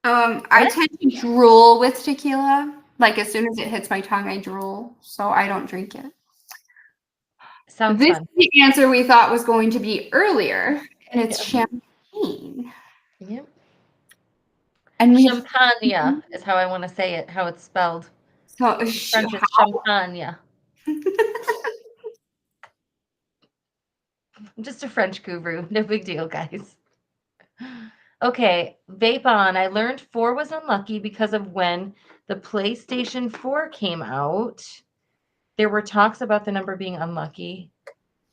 I: I
E: What?
I: tend to drool with tequila. Like as soon as it hits my tongue, I drool. So I don't drink it.
E: Sounds
I: This
E: fun.
I: is the answer we thought was going to be earlier, and it's champagne.
E: Yep.
I: And we have
E: Champagne is how I want to say it, how it's spelled.
I: so,
E: French is champagne. I'm just a French guru. No big deal, guys. Okay, vape on. I learned 4 was unlucky because of when the PlayStation 4 came out. There were talks about the number being unlucky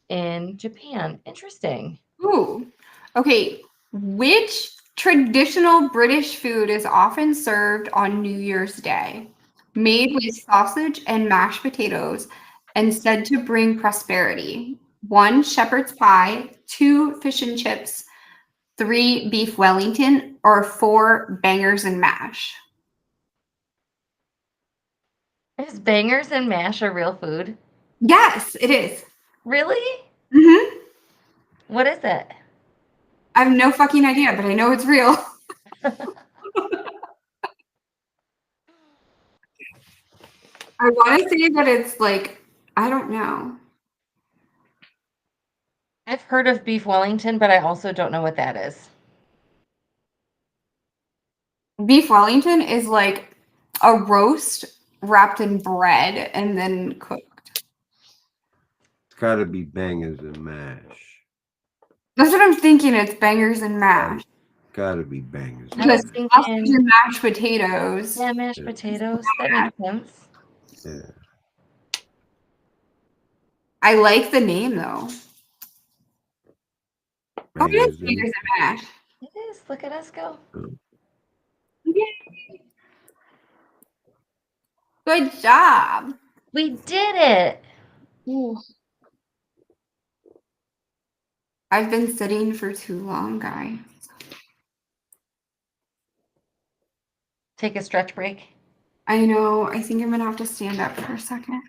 E: in Japan. Interesting.
I: Ooh. Okay. Which traditional British food is often served on New Year's Day? Made with sausage and mashed potatoes and said to bring prosperity. 1, shepherd's pie. 2, fish and chips. 3, beef Wellington. Or 4, bangers and mash.
E: Is bangers and mash a real food?
I: Yes, it is.
E: Really?
I: Mm-hmm.
E: What is it?
I: I have no fucking idea, but I know it's real. I want to say that it's like, I don't know.
E: I've heard of beef Wellington, but I also don't know what that is.
I: Beef Wellington is like a roast wrapped in bread and then cooked.
J: It's got to be bangers and mash.
I: That's what I'm thinking. It's bangers and mash.
J: Got to be bangers.
E: I was
I: Because
E: thinking-
I: sausage and mashed potatoes.
E: Yeah, mashed potatoes. That makes sense.
J: Yeah.
I: I like the name though. Oh, it is
J: Bangers and-
I: bangers and mash.
E: It is. Look at us go.
I: Yay. Good job.
E: We did it.
I: Ooh. I've been sitting for too long, guys.
E: Take a stretch break.
I: I know. I think I'm gonna have to stand up for a second.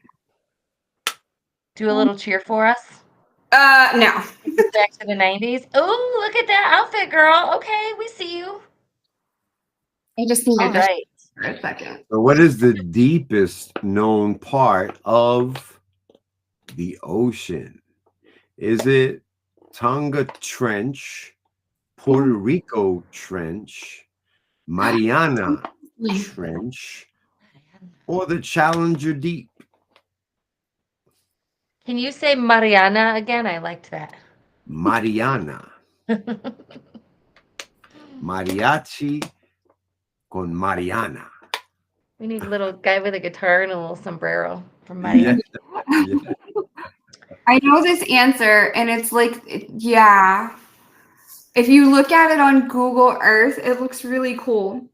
E: Do a little cheer for us.
I: No.
E: Back to the 90s. Oh, look at that outfit, girl. Okay, we see you.
I: I just need
E: All
I: to
E: right.
I: for a second.
J: So what is the deepest known part of the ocean? Is it Tonga Trench, Puerto Rico Trench, Mariana Trench, or the Challenger Deep?
E: Can you say Mariana again? I liked that.
J: Mariana. Mariachi con Mariana.
E: We need a little guy with a guitar and a little sombrero from Mariana.
J: Yeah.
I: I know this answer, and it's like, yeah. If you look at it on Google Earth, it looks really cool.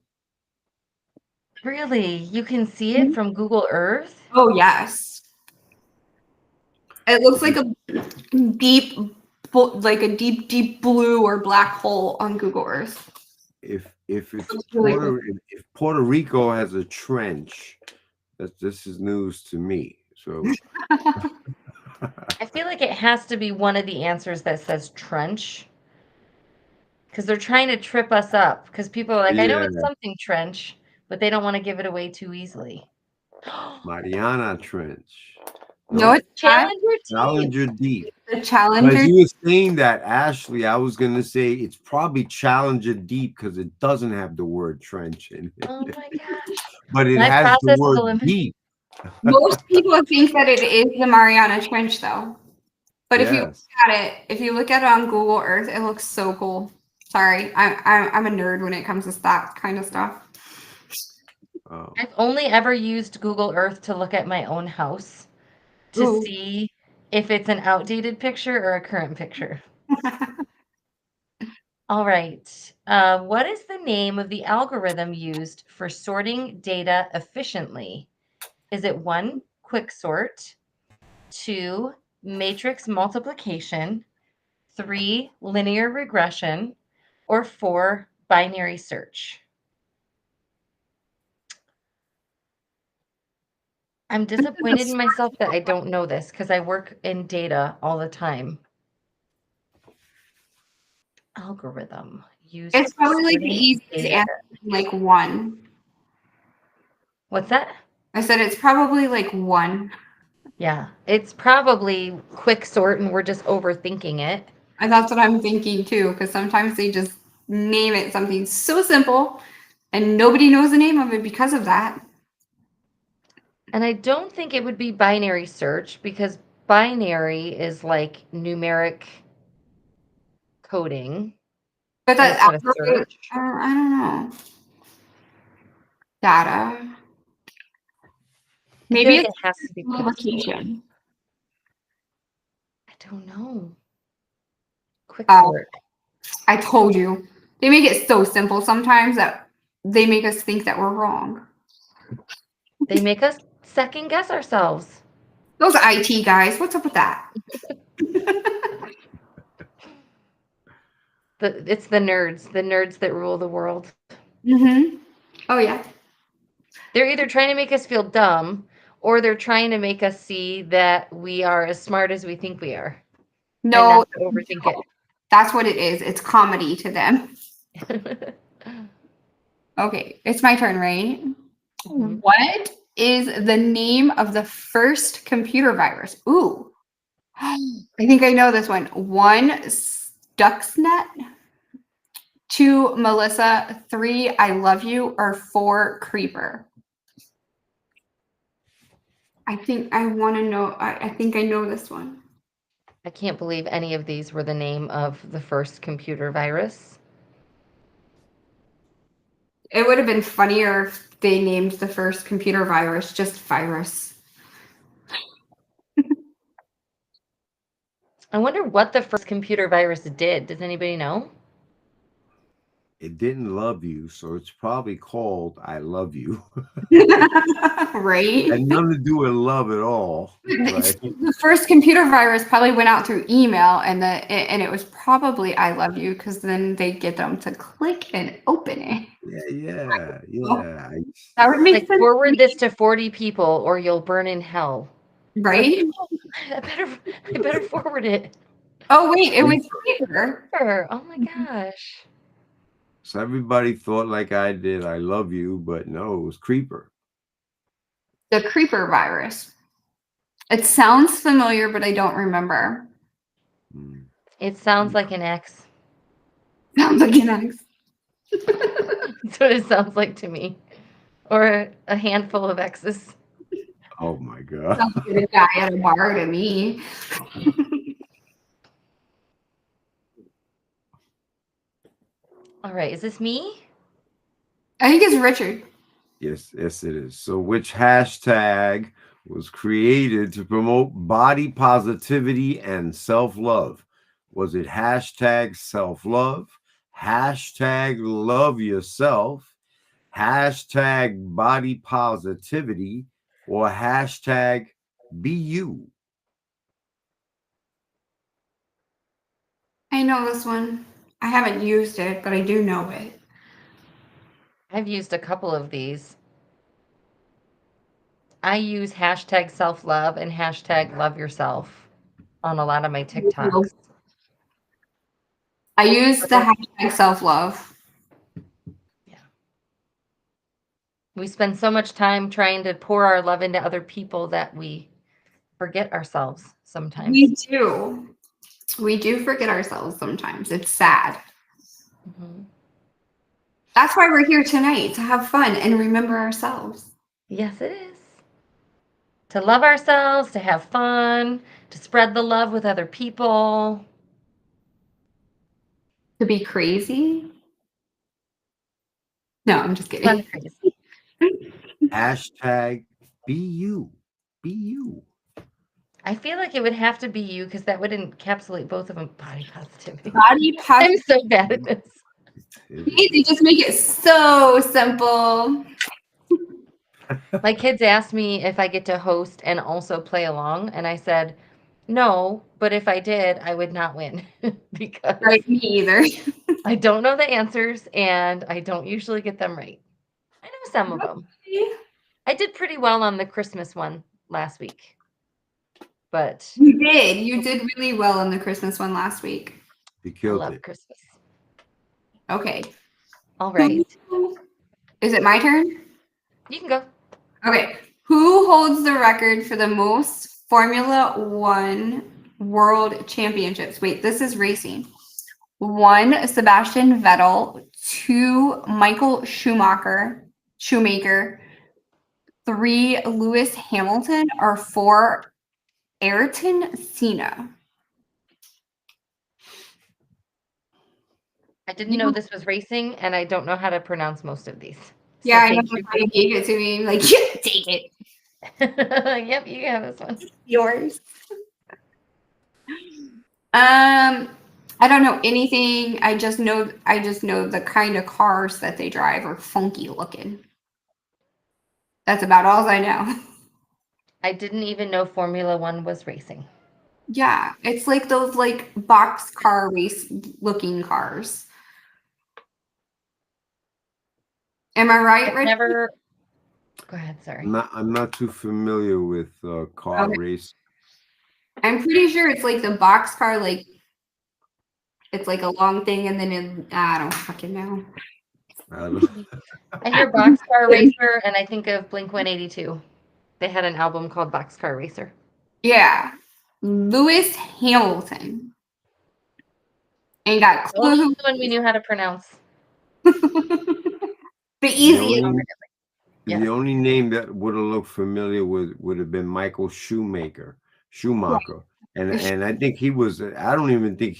E: Really? You can see it from Google Earth?
I: Oh, yes. It looks like a deep, deep blue or black hole on Google Earth.
J: If it's
I: really
J: if Puerto Rico has a trench, this is news to me. So
E: I feel like it has to be one of the answers that says trench. Because they're trying to trip us up. Because people are like, I know it's
J: Yeah.
E: something trench, but they don't want to give it away too easily.
J: Mariana Trench.
I: No, it's not.
E: Challenger Deep.
J: Challenger Deep.
I: The
J: As
I: Challenger.
J: you were saying that, Ashley, I was gonna say it's probably Challenger Deep because it doesn't have the word trench in it.
E: Oh my gosh.
J: But it
E: My
J: has the
E: process
J: word
E: eliminates-
J: deep.
I: Most people think that it is the Mariana Trench, though. But if you look
J: Yes.
I: at it, on Google Earth, it looks so cool. Sorry, I'm a nerd when it comes to that kind of stuff.
J: Oh.
E: I've only ever used Google Earth to look at my own house to
I: Ooh.
E: see if it's an outdated picture or a current picture. All right. What is the name of the algorithm used for sorting data efficiently? Is it 1, quicksort, 2, matrix multiplication, 3, linear regression, or 4, binary search? I'm disappointed in myself that I don't know this because I work in data all the time. Algorithm used.
I: It's probably like the
E: sorting
I: easiest
E: data.
I: answer, like 1.
E: What's that?
I: I said it's probably like 1.
E: Yeah, it's probably quicksort, and we're just overthinking it.
I: And that's what I'm thinking too, because sometimes they just name it something so simple, and nobody knows the name of it because of that.
E: And I don't think it would be binary search because binary is like numeric coding.
I: But
E: That's
I: that
E: not a search.
I: I don't know. Data.
E: I feel
I: Maybe
E: like
I: it's
E: it has to be quicksort.
I: multiplication.
E: I don't know.
I: Oh.
E: Quicksort.
I: I told you. They make it so simple sometimes that they make us think that we're wrong.
E: They make us second guess ourselves.
I: Those IT guys, what's up with that?
E: It's the nerds that rule the world.
I: Mm-hmm. Oh, yeah.
E: They're either trying to make us feel dumb or they're trying to make us see that we are as smart as we think we are.
I: No,
E: And not to overthink
I: that's what it is. It's comedy to them.
E: it.
I: Okay, it's my turn, right?
E: Mhm.
I: What is the name of the first computer virus? Ooh, I think I know this one. 1, Stuxnet. 2, Melissa. 3, I love you. Or 4, Creeper. I think I want to know. I think I know this one.
E: I can't believe any of these were the name of the first computer virus.
I: It would have been funnier if they named the first computer virus just virus.
E: I wonder what the first computer virus did. Does anybody know?
J: It didn't love you, so it's probably called I Love You.
I: Right?
J: Had nothing to do with love at all. Right?
I: The first computer virus probably went out through email, and it was probably I love you, because then they get them to click and open it.
J: Yeah.
I: That would make
E: Like,
I: sense.
E: forward this to 40 people or you'll burn in hell.
I: Right?
E: I better forward it.
I: Oh wait, it was Creeper.
E: Oh my gosh.
J: So everybody thought like I did, I love you, but no, it was Creeper.
I: The Creeper virus. It sounds familiar, but I don't remember.
E: It sounds like an X.
I: Sounds like an X.
E: That's what it sounds like to me. Or a handful of X's.
J: Oh my God.
I: Sounds like a guy at a bar to me.
E: All right, is this me?
I: I think it's Richard.
J: Yes, it is. So which hashtag was created to promote body positivity and self-love? Was it hashtag self-love, hashtag love yourself, hashtag body positivity, or hashtag be you?
I: I know this one. I haven't used it, but I do know it.
E: I've used a couple of these. I use hashtag self-love and hashtag love yourself on a lot of my TikToks.
I: I use the hashtag self-love.
E: Yeah. We spend so much time trying to pour our love into other people that we forget ourselves sometimes.
I: We do. We do forget ourselves sometimes. It's sad.
E: Mhm.
I: That's why we're here tonight, to have fun and remember ourselves.
E: Yes, it is. To love ourselves, to have fun, to spread the love with other people.
I: To be crazy. No, I'm just
E: Fun
I: kidding.
E: crazy.
J: Hashtag be you. Be you.
E: I feel like it would have to be you because that would encapsulate both of them. Body positivity.
I: Body
E: I'm
I: positive.
E: so bad at this.
I: Easy, just make it so simple.
E: My kids asked me if I get to host and also play along, and I said, no, but if I did, I would not win because
I: Right, me either.
E: I don't know the answers and I don't usually get them right. I know some of them. I did pretty well on the Christmas one last week, but
I: You did. You did really well on the Christmas one last week.
J: You
E: I
J: killed
E: love
J: it.
E: Christmas.
I: Okay.
E: All right.
I: Is it my turn?
E: You can go.
I: Okay. Who holds the record for the most Formula One World Championships? Wait, this is racing. 1, Sebastian Vettel. 2, Michael Schumacher. 3, Lewis Hamilton. Or 4, Ayrton Senna.
E: I didn't know this was racing, and I don't know how to pronounce most of these.
I: Yeah, I know
E: thank
I: that's why you gave it to me. Like, yeah, take it.
E: Yep, you can have this one.
I: Yours. I don't know anything. I just know the kind of cars that they drive are funky looking. That's about all I know.
E: I didn't even know Formula One was racing.
I: Yeah, it's like those like box car race looking cars. Am I right?
E: I've
I: Richie?
E: never. Go ahead. Sorry.
J: I'm not too familiar with car
I: Okay.
J: race.
I: I'm pretty sure it's like the box car, like it's like a long thing, and then I don't fucking know.
J: I don't-
E: I hear Boxcar Racer, and I think of Blink 182. They had an album called Boxcar Racer.
I: Yeah, Lewis Hamilton. Ain't got a
E: Only
I: clue.
E: one we knew how to pronounce.
I: The easiest.
E: Yeah.
J: The only name that would have looked familiar would have been Michael Schumacher. And I think he was. I don't even think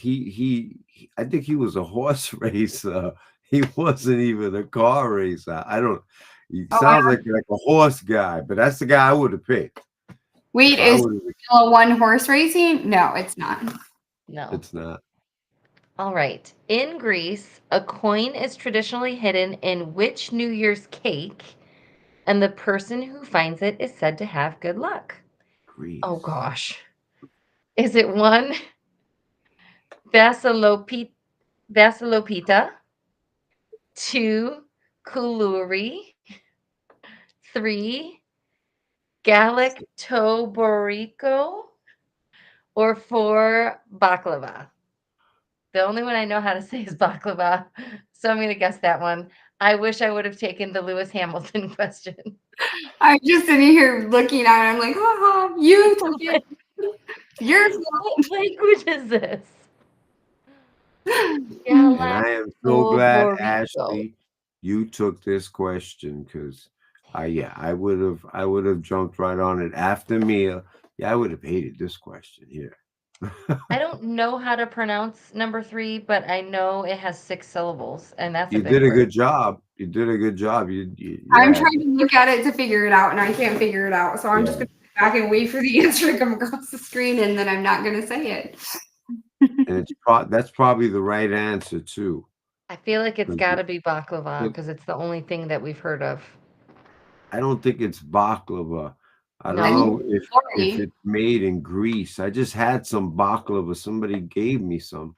J: I think he was a horse racer. He wasn't even a car racer. I don't. He sounds like a horse guy, but that's the guy I would have picked.
I: Wait, is Formula One horse racing? No, it's not.
E: No.
J: It's not.
E: All right. In Greece, a coin is traditionally hidden in which New Year's cake, and the person who finds it is said to have good luck?
J: Greece.
E: Oh, gosh. Is it 1, Basilopita, 2, Kuluri, 3, Galactoborico, or 4, Baklava? The only one I know how to say is baklava, so I'm going to guess that one. I wish I would have taken the Lewis Hamilton question.
I: I'm just sitting here looking at it. I'm like, haha, you took it. You're
E: What language is this?
J: And I am so glad,
E: Galactoborico.
J: Ashley, you took this question because I would have jumped right on it after Mia. Yeah, I would have hated this question here.
E: I don't know how to pronounce number 3, but I know it has 6 syllables, and that's
J: You
E: a big
J: did a
E: word.
J: good job. You did a good job.
I: I'm
J: yeah.
I: trying to look at it to figure it out, and I can't figure it out. So I'm just going to sit back and wait for the answer to come across the screen, and then I'm not going to say it.
J: And that's probably the right answer too.
E: I feel like it's
J: But
E: got to be baklava
J: but-
E: because it's the only thing that we've heard of.
J: I don't think it's baklava. I don't
E: No.
J: know if it's made in Greece. I just had some baklava. Somebody gave me some.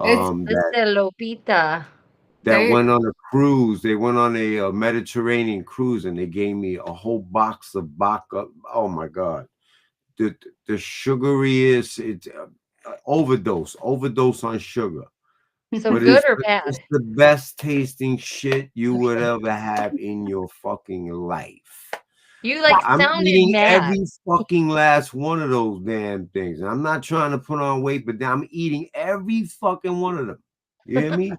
E: It's Lopita.
J: That went on a cruise. They went on a Mediterranean cruise, and they gave me a whole box of baka. Oh my God, the sugary is it's overdose on sugar.
E: So
J: But
E: good or bad?
J: it's the best tasting shit you would ever have in your fucking life.
E: You like
J: I'm
E: sounded
J: eating
E: mad.
J: every fucking last one of those damn things. I'm not trying to put on weight, but I'm eating every fucking one of them. You hear me?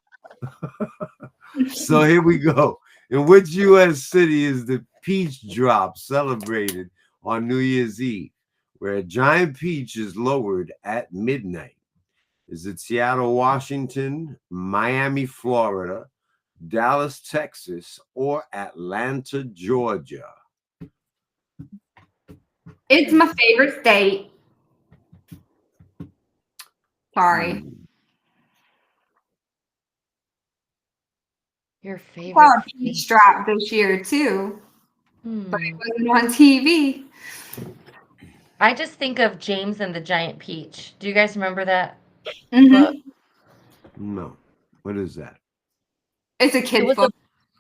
J: So here we go. In which U.S. city is the peach drop celebrated on New Year's Eve, where a giant peach is lowered at midnight? Is it Seattle, Washington, Miami, Florida, Dallas, Texas, or Atlanta, Georgia?
I: It's my favorite state. Sorry.
E: Your
I: I
E: favorite
I: saw a peach
E: state.
I: drop this year too, but it
E: Hmm.
I: wasn't on TV.
E: I just think of James and the Giant Peach. Do you guys remember that
I: Mhm.
E: book?
J: No. What is that?
I: It's a
E: It
I: kid's
E: was
I: book.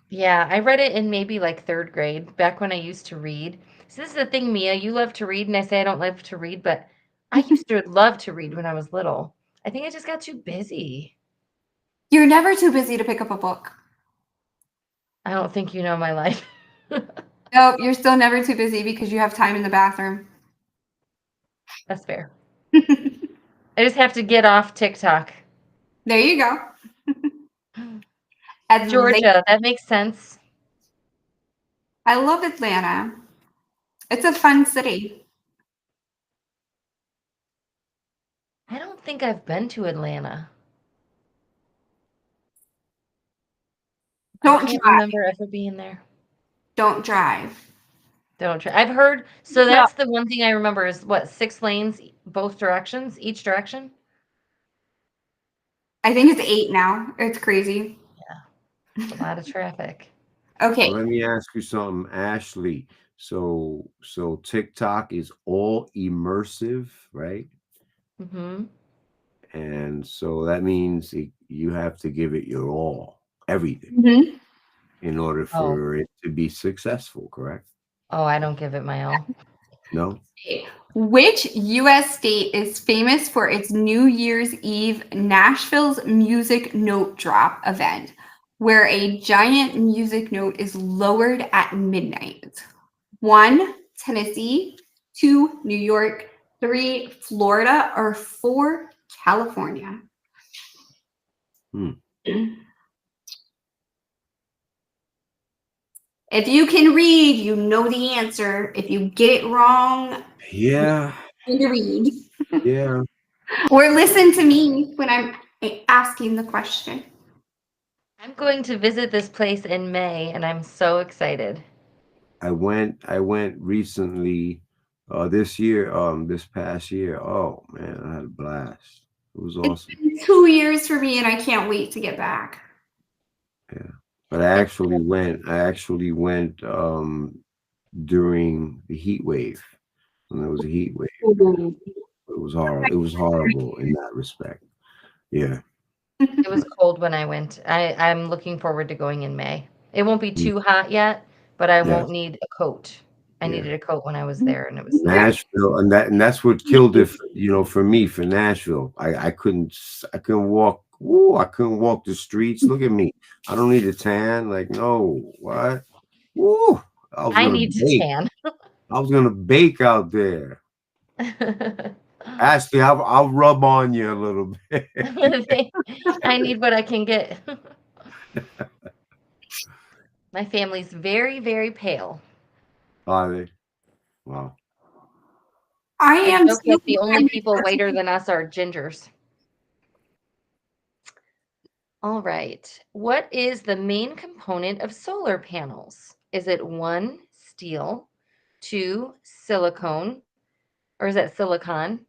E: yeah, I read it in maybe like third grade, back when I used to read. So this is the thing, Mia, you love to read, and I say I don't love to read, but I used to love to read when I was little. I think I just got too busy.
I: You're never too busy to pick up a book.
E: I don't think you know my life.
I: No, you're still never too busy because you have time in the bathroom.
E: That's fair. I just have to get off TikTok.
I: There you go. Atlanta.
E: Georgia, that makes sense.
I: I love Atlanta. It's a fun city.
E: I don't think I've been to Atlanta. I
I: Don't
E: can't
I: drive.
E: remember ever being there.
I: Don't drive.
E: Don't try. I've heard, so
I: No.
E: that's the one thing I remember is what, 6 lanes, both directions, each direction?
I: I think it's 8 now. It's crazy.
E: It's a lot of traffic.
I: Okay.
J: Well, let me ask you something, Ashley. So TikTok is all immersive, right?
E: Mm-hmm.
J: And so that means you have to give it your all, everything,
I: Mhm.
J: in order for it to be successful, correct?
E: Oh, I don't give it my all.
J: No?
I: Which U.S. state is famous for its New Year's Eve Nashville's Music Note Drop event, where a giant music note is lowered at midnight? 1, Tennessee, 2, New York, 3, Florida, or 4, California? If you can read, you know the answer. If you get it wrong,
J: Yeah.
I: you can read.
J: Yeah.
I: Or listen to me when I'm asking the question.
E: I'm going to visit this place in May, and I'm so excited.
J: I went recently, this past year. Oh man, I had a blast. It was awesome.
I: It's been 2 years for me, and I can't wait to get back.
J: Yeah. But I actually went during the heat wave. When there was a heat wave. It was horrible. It was horrible in that respect. Yeah.
E: It was cold when I went. I'm looking forward to going in May. It won't be too hot yet, but I won't need a coat. I needed a coat when I was there, and it was
J: Nashville, and that's what killed it. For me, for Nashville, I couldn't walk. Ooh, I couldn't walk the streets. Look at me. I don't need a tan. Like, no, what? Ooh,
E: I need to tan.
J: I was gonna bake out there. Ashley, I'll rub on you a little bit.
E: I need what I can get. My family's very, very pale.
J: Are they? Wow.
I: I am
E: joke that the only people whiter than us are gingers. All right. What is the main component of solar panels? Is it 1, steel, 2, silicone, or is that silicon,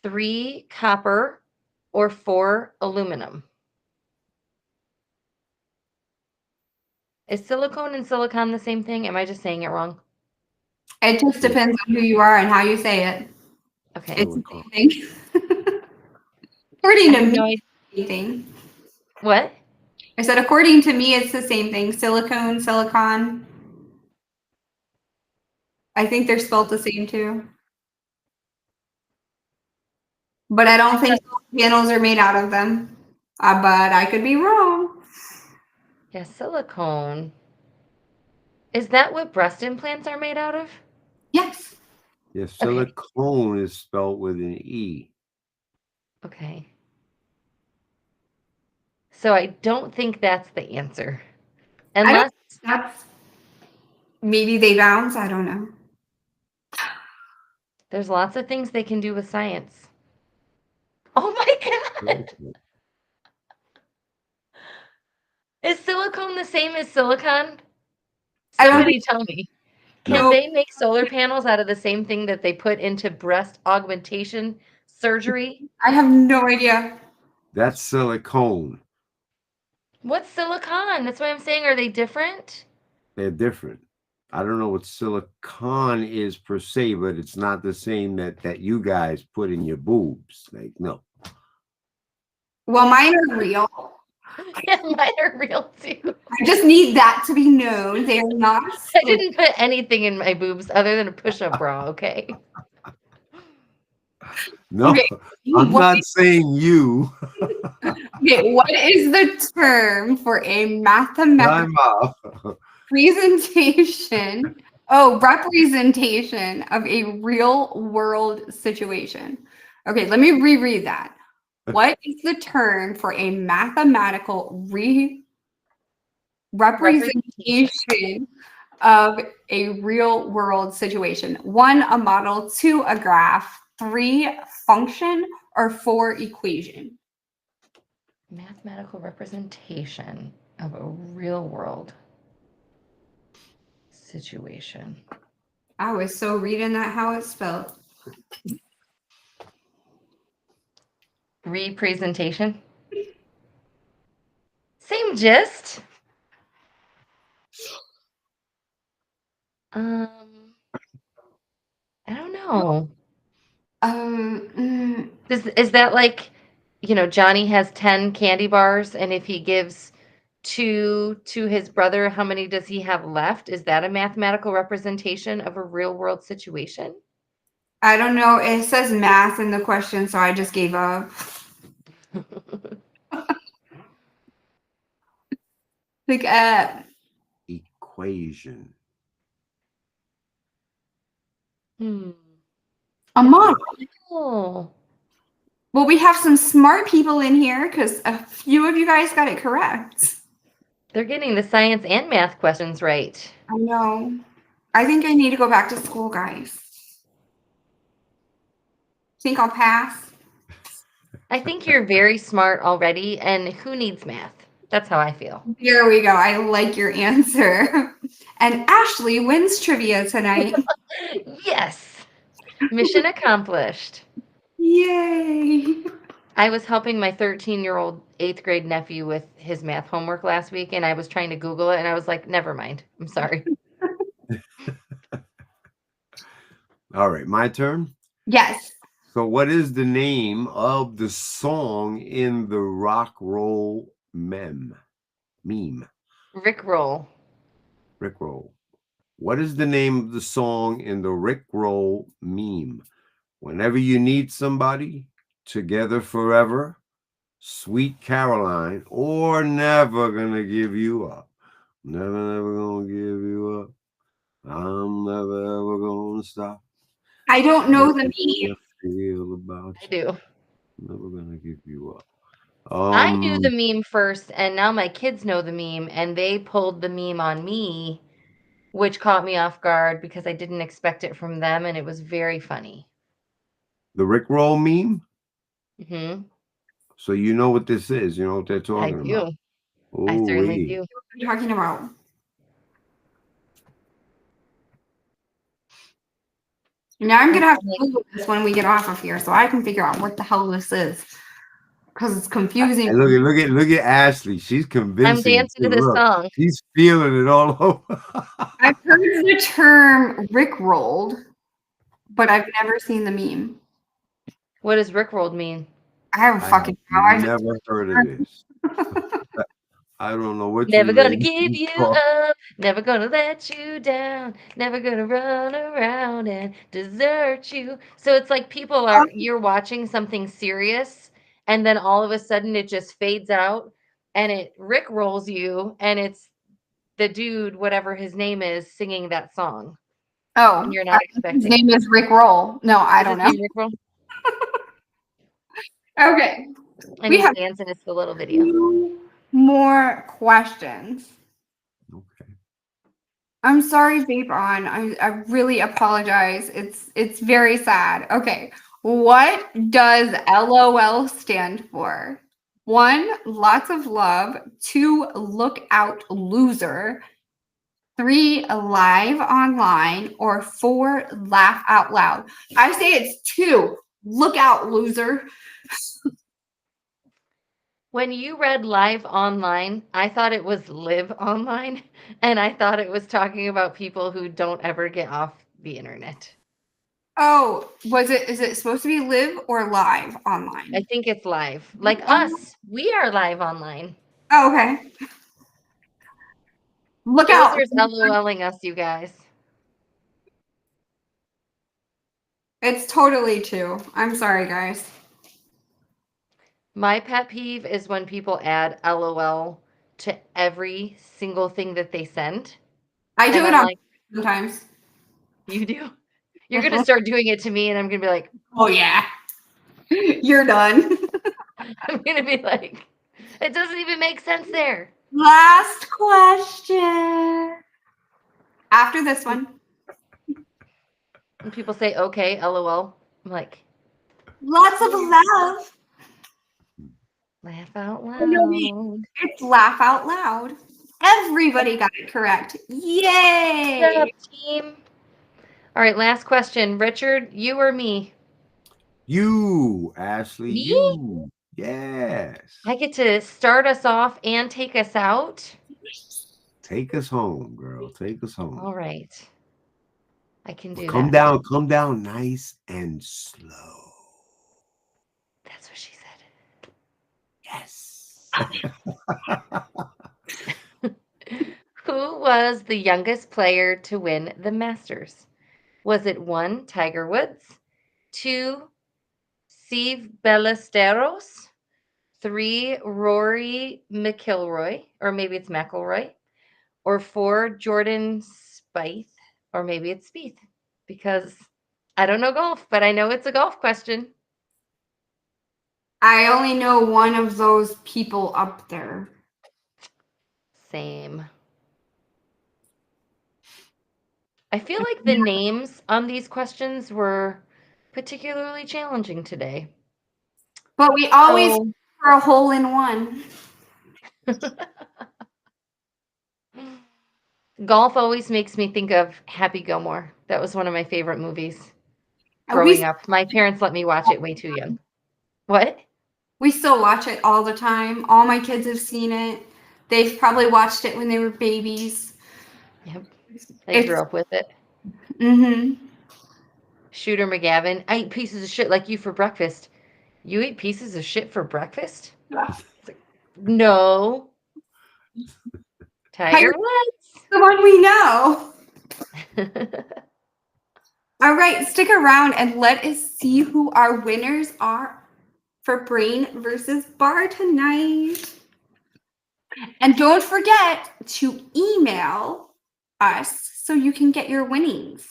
E: 3, copper, or 4, aluminum? Is silicone and silicon the same thing? Am I just saying it wrong?
I: It just depends on who you are and how you say it.
E: Okay.
I: It's the same thing. According to me, it's the same thing.
E: What?
I: I said, according to me, it's the same thing. Silicone, silicon. I think they're spelled the same too. But I don't think panels are made out of them. But I could be wrong.
E: Yeah, silicone. Is that what breast implants are made out of?
I: Yes.
J: Yeah, silicone is spelled with an E.
E: Okay. So I don't think that's the answer. Unless
I: That's maybe they bounce. I don't know.
E: there's lots of things they can do with science. Oh my God. Is silicone the same as silicon?
I: I don't
E: Somebody tell me. Can
I: No.
E: they make solar panels out of the same thing that they put into breast augmentation surgery?
I: I have no idea.
J: That's silicone.
E: What's silicon? That's what I'm saying. Are they different?
J: They're different. I don't know what silicon is per se, but it's not the same that you guys put in your boobs. Like, no.
I: Well, mine are real.
E: Yeah, mine are real too.
I: I just need that to be known. They are not.
E: I didn't put anything in my boobs other than a push-up bra, okay?
J: No,
I: Okay,
J: I'm
I: what
J: not saying you.
I: Okay, what is the term for a mathematical
J: Time out.
I: presentation? Oh, representation of a real world situation. Okay, let me reread that. What is the term for a mathematical representation of a real world situation? 1, a model, 2, a graph, 3, function, or 4, equation?
E: Mathematical representation of a real world situation.
I: I was so reading that how it's spelled.
E: Representation. Same gist. I don't know. Is that like, Johnny has 10 candy bars, and if he gives 2 to his brother, how many does he have left? Is that a mathematical representation of a real world situation?
I: I don't know. It says math in the question, so I just gave up. Like
J: Equation.
I: a model.
E: Oh.
I: Well, we have some smart people in here because a few of you guys got it correct.
E: They're getting the science and math questions right.
I: I know. I think I need to go back to school, guys. Think I'll pass?
E: I think you're very smart already, and who needs math? That's how I feel.
I: Here we go. I like your answer. And Ashley wins trivia tonight.
E: Yes. Mission accomplished.
I: Yay.
E: I was helping my 13-year-old 8th grade nephew with his math homework last week, and I was trying to Google it, and I was like, never mind. I'm sorry.
J: All right, my turn?
I: Yes.
J: So what is the name of the song in the rock roll meme?
E: Rickroll.
J: Rickroll. What is the name of the song in the Rickroll meme? Whenever you need somebody, together forever, Sweet Caroline, or never gonna give you up. Never gonna give you up. I'm never ever gonna stop.
I: I don't know the meme.
J: Feel about
E: I do.
J: Never gonna give you up.
E: I knew the meme first, and now my kids know the meme, and they pulled the meme on me, which caught me off guard because I didn't expect it from them, and it was very funny.
J: The Rickroll meme?
E: Mm-hmm.
J: So you know what this is. You know what they're talking about.
E: I certainly do.
I: What are you talking about? Now I'm gonna have to Google this when we get off of here so I can figure out what the hell this is. Because it's confusing.
J: And look at Ashley. She's convincing.
E: I'm dancing to this song.
J: She's feeling it all over.
I: I've heard the term Rickrolled, but I've never seen the meme.
E: What does Rickrolled mean?
I: I haven't fucking know.
J: I've never heard of this. I don't know what.
E: Never gonna give you up, never gonna let you down, never gonna run around and desert you. So it's like you're watching something serious and then all of a sudden it just fades out and it Rick rolls you, and it's the dude, whatever his name is, singing that song.
I: Oh,
E: And you're not
I: his
E: expecting.
I: name is Rick Roll. No, I
E: Is
I: don't
E: his
I: know.
E: name Rick Roll?
I: Okay.
E: And
I: We
E: he
I: have
E: dancing in the little video.
I: 2 more questions.
J: Okay.
I: I'm sorry, Vape On. I really apologize. It's very sad. Okay. What does LOL stand for? 1, lots of love. 2, look out, loser. 3, live online. Or 4, laugh out loud. I say it's 2, look out, loser.
E: When you read live online, I thought it was live online, and I thought it was talking about people who don't ever get off the internet.
I: Oh, is it supposed to be live or live online?
E: I think it's live. Like us, we are live online.
I: Oh, okay. Look out.
E: Joser's LOLing us, you guys.
I: It's totally 2. I'm sorry, guys.
E: My pet peeve is when people add LOL to every single thing that they send.
I: I do
E: And
I: it
E: I'm
I: on
E: like,
I: sometimes.
E: you do? You're going to start doing it to me, and I'm going to be like,
I: Oh, yeah. You're done.
E: I'm going to be like, it doesn't even make sense there.
I: Last question. After this one.
E: And people say, okay, LOL. I'm like,
I: Lots of love.
E: laugh out
I: Oh, no, wait.
E: loud.
I: It's laugh out loud. Everybody got it correct. Yay.
E: Good job, team. All right, last question. Richard, you or me?
J: You, Ashley,
E: Me?
J: you. Yes.
E: I get to start us off and take us out.
J: Take us home, girl. Take us home.
E: All right. I can do
J: Come
E: that.
J: come down nice and slow.
E: That's what she said.
J: Yes.
E: Who was the youngest player to win the Masters? Was it 1, Tiger Woods, 2, Steve Ballesteros, 3, Rory McIlroy, or maybe it's McIlroy, or 4, Jordan Spieth, or maybe it's Spieth, because I don't know golf, but I know it's a golf question.
I: I only know one of those people up there.
E: Same. I feel like the names on these questions were particularly challenging today.
I: But we always
E: So-
I: for a hole in one.
E: Golf always makes me think of Happy Gilmore. That was one of my favorite movies
I: And
E: growing up. My parents let me watch it way too young. What?
I: We still watch it all the time. All my kids have seen it. They've probably watched it when they were babies.
E: Yep. I grew up with it.
I: Mm-hmm.
E: Shooter McGavin. I eat pieces of shit like you for breakfast. You eat pieces of shit for breakfast? It's like, no. Tiger Woods.
I: The one we know. All right, stick around and let us see who our winners are for Brain versus Bar tonight. And don't forget to email us so you can get your winnings.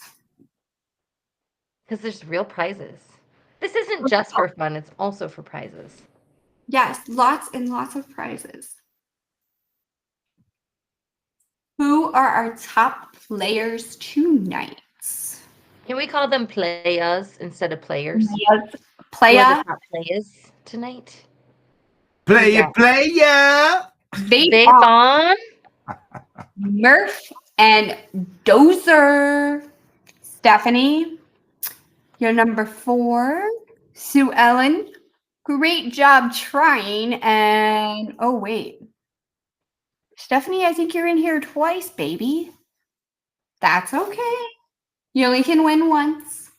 E: Because there's real prizes. This isn't just for fun, it's also for prizes.
I: Yes, lots and lots of prizes. Who are our top players tonight?
E: Can we call them players instead of players?
I: Yes.
E: Who are
I: Playa,
E: the top players tonight?
J: Player.
I: Vape
E: Vape
I: On,
E: on.
I: Murph, and Dozer. Stephanie, you're number 4. Sue Ellen, great job trying. And oh, wait. Stephanie, I think you're in here twice, baby. That's okay. You only can win once.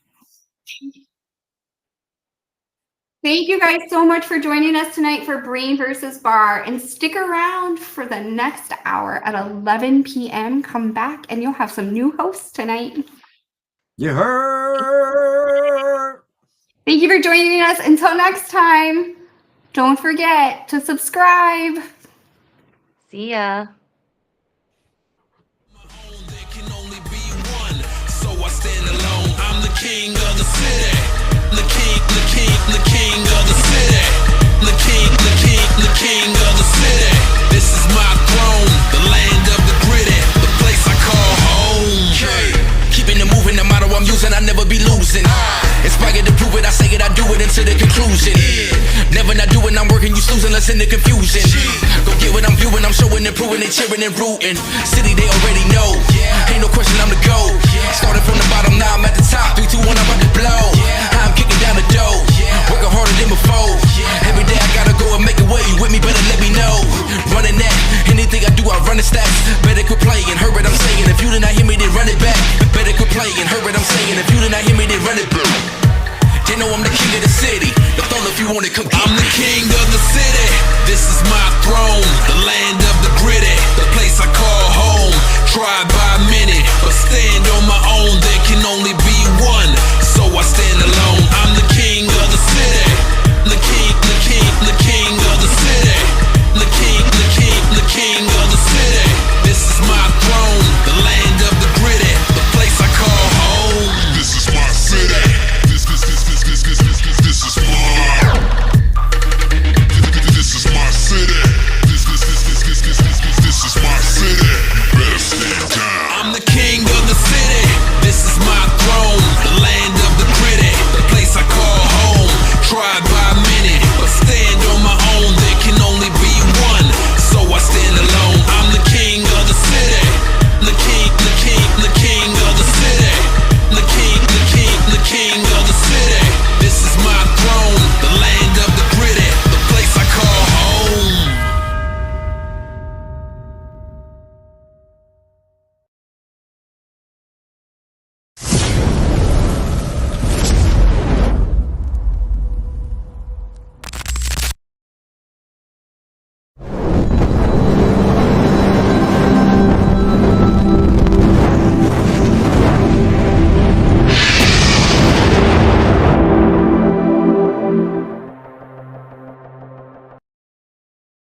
I: Thank you guys so much for joining us tonight for Brain versus Bar. And stick around for the next hour at 11 p.m. Come back and you'll have some new hosts tonight.
J: You heard.
I: Thank you for joining us. Until next time. Don't forget to subscribe.
E: See ya.
K: So I stand alone. I'm the king of the city. The king of the city. The king of the city. This is my throne, the land of the gritty, the place I call home. Keeping it moving, the motto I'm using, I never be losing. Inspired to prove it, I say it, I do it until the conclusion. Never not doing, I'm working, you snoozing, let's end the confusion. Go get what I'm viewing, I'm showing and proving, they cheering and rooting. City, they already know. Ain't no question, I'm the GOAT. Started from the bottom, now I'm at the top. 3, 2, 1, I'm about to blow. I'm kicking down the dough. Working harder than before. Every day I gotta go and make a way. You with me, better let me know. Running that, anything I do, I run the stats. Better quit playing, heard what I'm saying. If you did not hear me, then run it back. Better quit playing, heard what I'm saying. If you did not hear me, then run it back. They know I'm the king of the city. The phone if you want it, come. I'm the king of the city. This is my